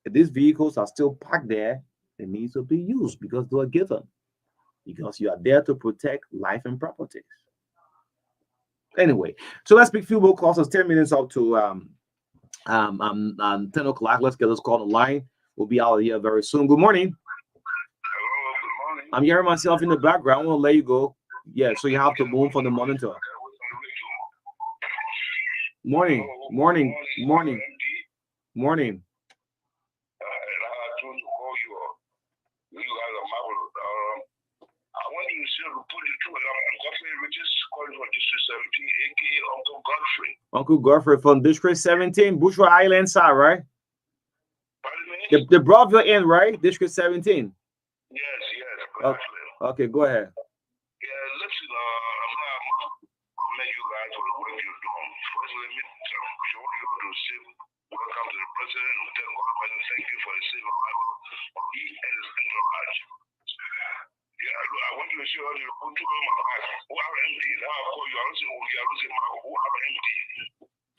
If these vehicles are still parked there, they need to be used because they were given. Because you are there to protect life and property. Anyway, so let's pick few more calls. It's 10 minutes up to 10 o'clock. Let's get this call on the line. We'll be out of here very soon. Good morning. Hello, good morning. I'm hearing myself in the background. I want to let you go. Yeah, so you have to move from the monitor. Morning. you to put it through. Godfrey Riches calling for District 17, aka Uncle Godfrey. Uncle Godfrey from District 17, Bushra Island side, right? Pardon me? The Broadville Inn, right? District 17. Yes, Okay, exactly. okay, go ahead. Yeah, listen, I'm commend you guys for the work you're doing. First, let me show you to say welcome to the president and tell God thank you for the safe arrival of he and his entourage. Yeah, I want you to see how you put two on my back. ORMD, now I call you, I don't say Marco, ORMD.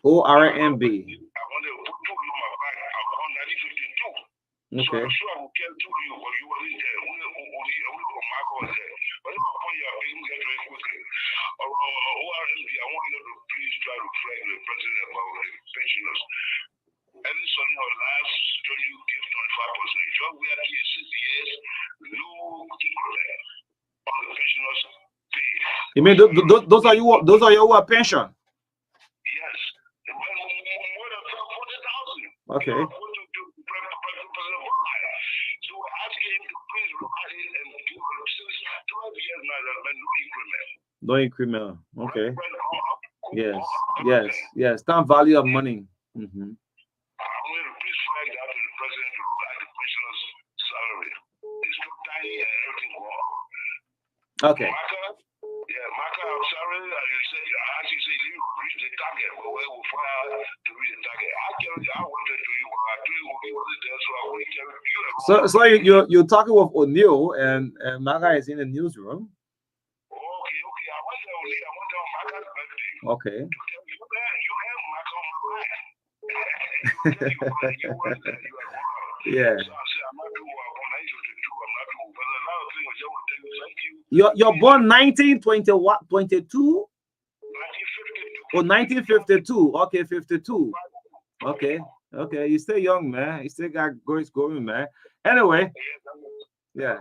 ORMB. I want to put two on my back around 1952. So Okay. I'm sure I will get to you, but you wasn't there. Only Marco was there. But if I point you, I can get very quickly. ORMD, I want you to please try to flag the president about the pensioners. Every son in our lives, don't you give 25%. Your way at least 6 years, no increment on the pensioners pay. You mean those are your pension? Yes. More than 40,000. Okay. So asking him to please revise it and give since 12 years now, there's been no increment. No increment. Okay. Yes. Yes. Time value of money. Mm-hmm. I'm going to please flag that to the president to provide the pensioners' salary. It's too tiny and everything go up. Okay. Marka, I'm sorry. You said I actually say you reach the target, but where we fire to reach the target. I wanted to you, but I told you we wasn't there, so I wouldn't tell you. So you're talking with O'Neill and Marka is in the newsroom. Okay. I went there only. I went there on Marka's birthday. Okay. You have Marka on my mind. You were there. You were wrong. Yeah. So I said, I'm not doing what I'm on 1952. I'm not doing. But another thing was, I would tell you, thank you. You're born 1920 what? 22? 1952. Oh, 1952. Okay, 52. Okay. You stay young, man. You still got growth going, man. Anyway. Yeah.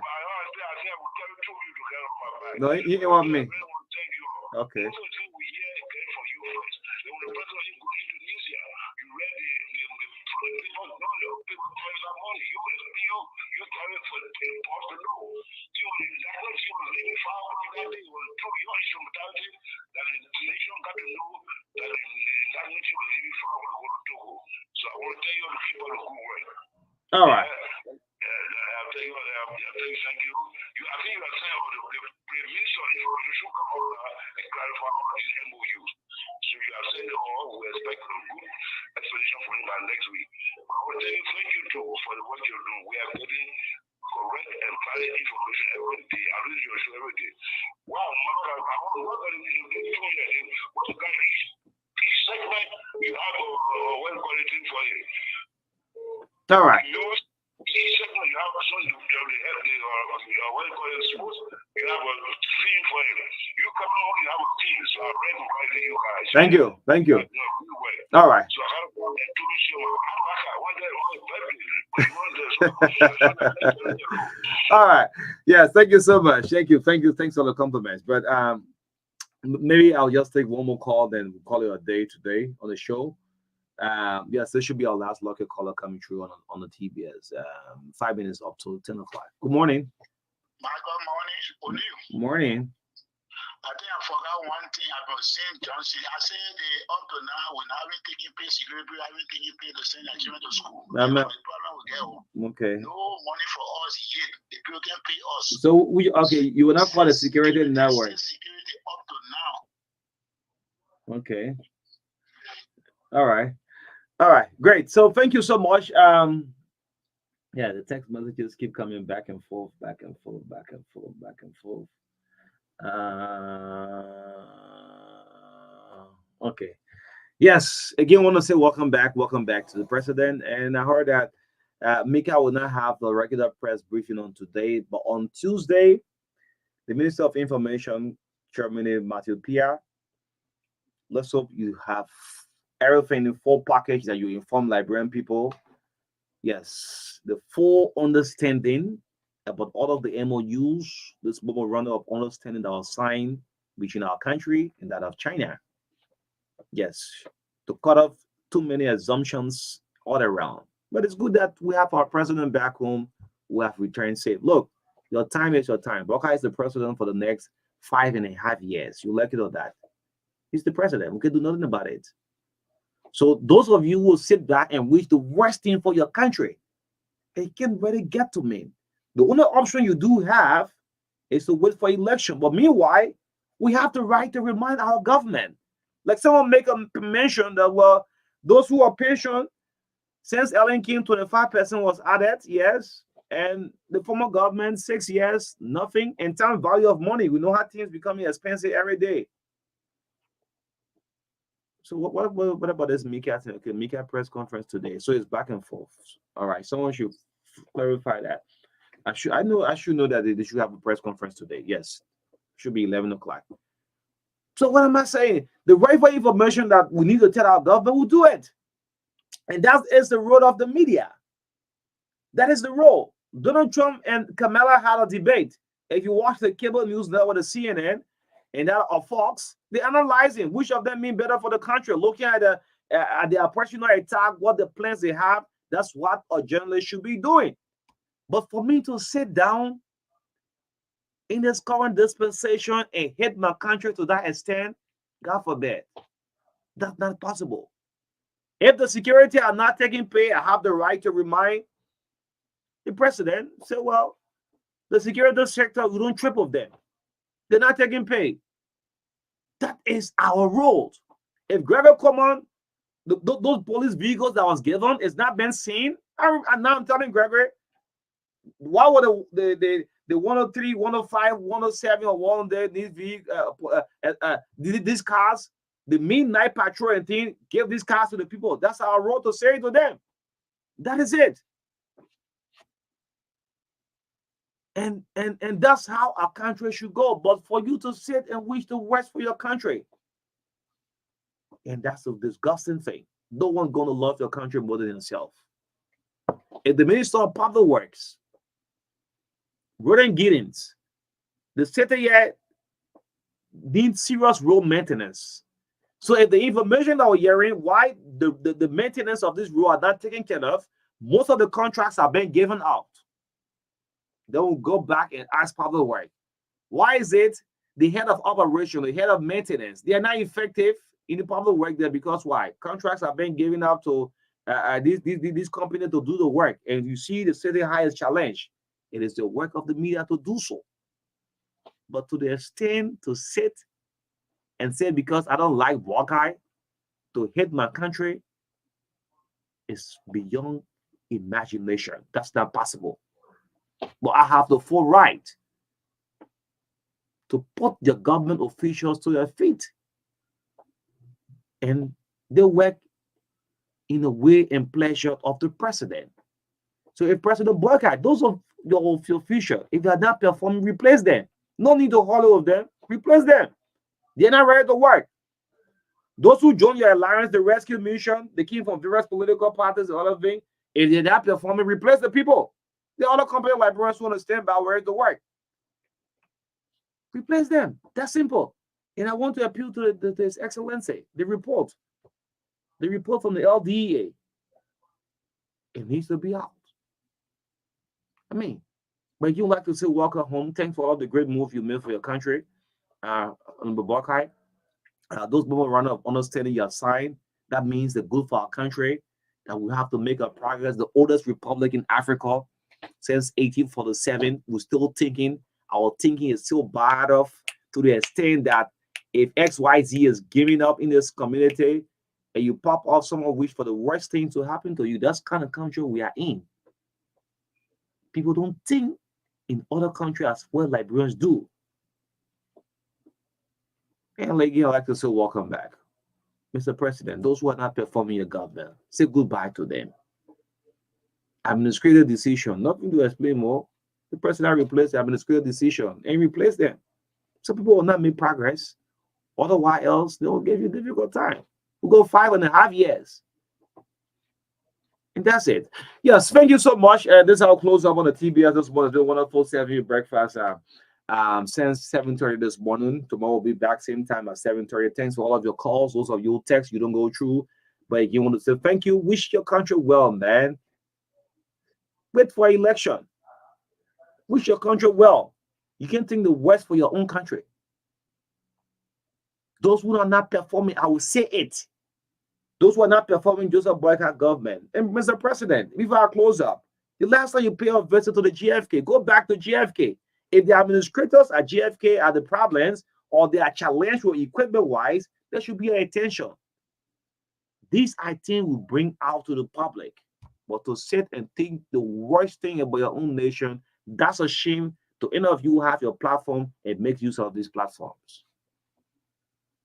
No, you know what I mean. Okay. All right. I'll tell you, thank you. I think you are saying the minister of information should come out and clarify all these MOUs. So you have said it all. We expect a good explanation from him by next week. I will tell you, thank you too for the work you're doing. We are getting correct and valid information every day. I read your show every day. Wow, Marka, I want to work on it. What's the guy? Each segment, you have a well-quality for it. All right. Each segment, you have a song you have the well-quality sports. You have a theme for it. You come on, you have a team. So I read and write you guys. Thank you. All right. So I have to introduce you. All right. Yes, thank you so much. Thank you. Thanks for the compliments. But maybe I'll just take one more call, then we'll call it a day today on the show. Yes, this should be our last local caller coming through on the TBS. 5 minutes up to 10 o'clock. Good morning. Morning. Morning. I think I forgot one thing about St. Johnson. I said up to now, we haven't taken pay security, we haven't taken pay to send our children to school. The problem we get home. Okay. No money for us yet. The people can pay us. So you will not call the security network. Security up to now. Okay. All right. Great. So thank you so much. Yeah, the text messages keep coming back and forth. Okay. Yes. Again, want to say welcome back to the president. And I heard that Mika will not have the regular press briefing on today, but on Tuesday, the Minister of Information, Chairman Matthew Pia. Let's hope you have everything in full package that you inform Liberian people. Yes, the full understanding about all of the MOUs, this memorandum of understanding that was signed between our country and that of China. Yes, to cut off too many assumptions all around. But it's good that we have our president back home who have returned safe. Look, Your time is your time. Marka is the president for the next 5.5 years. You like it or that. He's the president. We can do nothing about it. So those of you who sit back and wish the worst thing for your country, it can't really get to me. The only option you do have is to wait for election. But meanwhile, we have the right to remind our government. Like someone make a mention that, well, those who are patient, since Ellen King, 25% was added, yes. And the former government, 6 years, nothing. In terms of value of money, we know how things becoming expensive every day. So what about this Mika thing? Okay, Mika press conference today. So it's back and forth. All right, someone should clarify that. I should know that they should have a press conference today. Yes, should be 11 o'clock. So what am I saying? The right for information that we need to tell our government, will do it. And that is the role of the media. That is the role. Donald Trump and Kamala had a debate. If you watch the cable news now with the CNN and that of Fox, they're analyzing which of them mean better for the country, looking at the operational attack, what the plans they have. That's what a journalist should be doing. But for me to sit down in this current dispensation and hate my country to that extent, God forbid, that's not possible. If the security are not taking pay, I have the right to remind the president, say, well, the security sector, we don't triple them. They're not taking pay. That is our role. If Gregory Common, those police vehicles that was given is not been seen, and now I'm telling Gregory, why would the 103, 105, 107 or 100 these cars, the midnight patrol and thing, give these cars to the people? That's our role to say to them. That is it. And that's how our country should go. But for you to sit and wish the worst for your country, and that's a disgusting thing. No one's going to love your country more than yourself. If the Minister of Public Works, Roden Giddens, the city yet needs serious road maintenance. So if the information that we're hearing, why the maintenance of this road are not taken care of, most of the contracts are being given out. They will go back and ask public work. Why is it the head of operation, the head of maintenance, they are not effective in the public work there? Because why? Contracts are being given out to these companies to do the work. And you see the city highest challenge. It is the work of the media to do so. But to the extent to sit and say, because I don't like Buckeye, to hate my country is beyond imagination. That's not possible. But I have the full right to put the government officials to their feet. And they work in a way and pleasure of the president. So if President Buckeye, those of your officials, if they are not performing, replace them. No need to hollow of them, replace them. They're not ready to work. Those who join your alliance, the rescue mission, they came from various political parties and other things. If they're not performing, replace the people. The other company librarians who understand about where to work. Replace them. That's simple. And I want to appeal to His Excellency, the report from the LDEA. It needs to be out. I mean, but you like to say, welcome home. Thanks for all the great move you made for your country. On the Buckeye. Those people run up understanding your sign. That means the good for our country. That we have to make a progress. The oldest republic in Africa since 1847. We're still thinking. Our thinking is still bad off to the extent that if XYZ is giving up in this community and you pop off someone wish for the worst thing to happen to you, that's kind of country we are in. People don't think in other countries as well Liberians do. And like you like to say, welcome back. Mr. President, those who are not performing your government, say goodbye to them. Administrative decision, nothing to explain more. The president replaced the administrative decision and replace them. Some people will not make progress. Otherwise, else they will give you a difficult time. We'll go 5.5 years. And that's it. Yes, thank you so much. This is our close up on the TBS this morning. Doing wonderful 7 breakfast since 7:30 this morning. Tomorrow we'll be back same time at 7:30. Thanks for all of your calls. Those of you text you don't go through, but you want to say thank you. Wish your country well, man. Wait for election. Wish your country well. You can't think the worst for your own country. Those who are not performing, I will say it. Those who are not performing Joseph Boycott government. And Mr. President, before I close up, the last time you pay a visit to the GFK, go back to GFK. If the administrators at GFK are the problems or they are challenged with equipment-wise, there should be an attention. This, I think, will bring out to the public. But to sit and think the worst thing about your own nation, that's a shame to any of you who have your platform and make use of these platforms.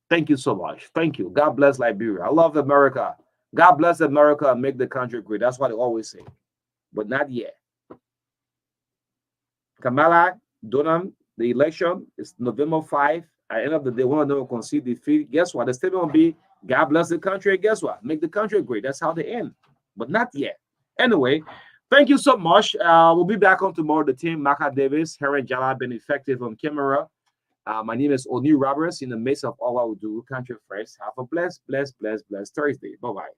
Thank you so much. Thank you. God bless Liberia. I love America. God bless America and make the country great. That's what they always say. But not yet. Kamala, Donald, the election is November 5. At the end of the day, one of them will concede defeat. Guess what? The statement will be, God bless the country. And guess what? Make the country great. That's how they end. But not yet. Anyway, thank you so much. We'll be back on tomorrow. The team, Marka Davis, Heren Jala, been effective on camera. My name is Oni Roberts. In the midst of all I will do, country first. Have a blessed Thursday. Bye-bye.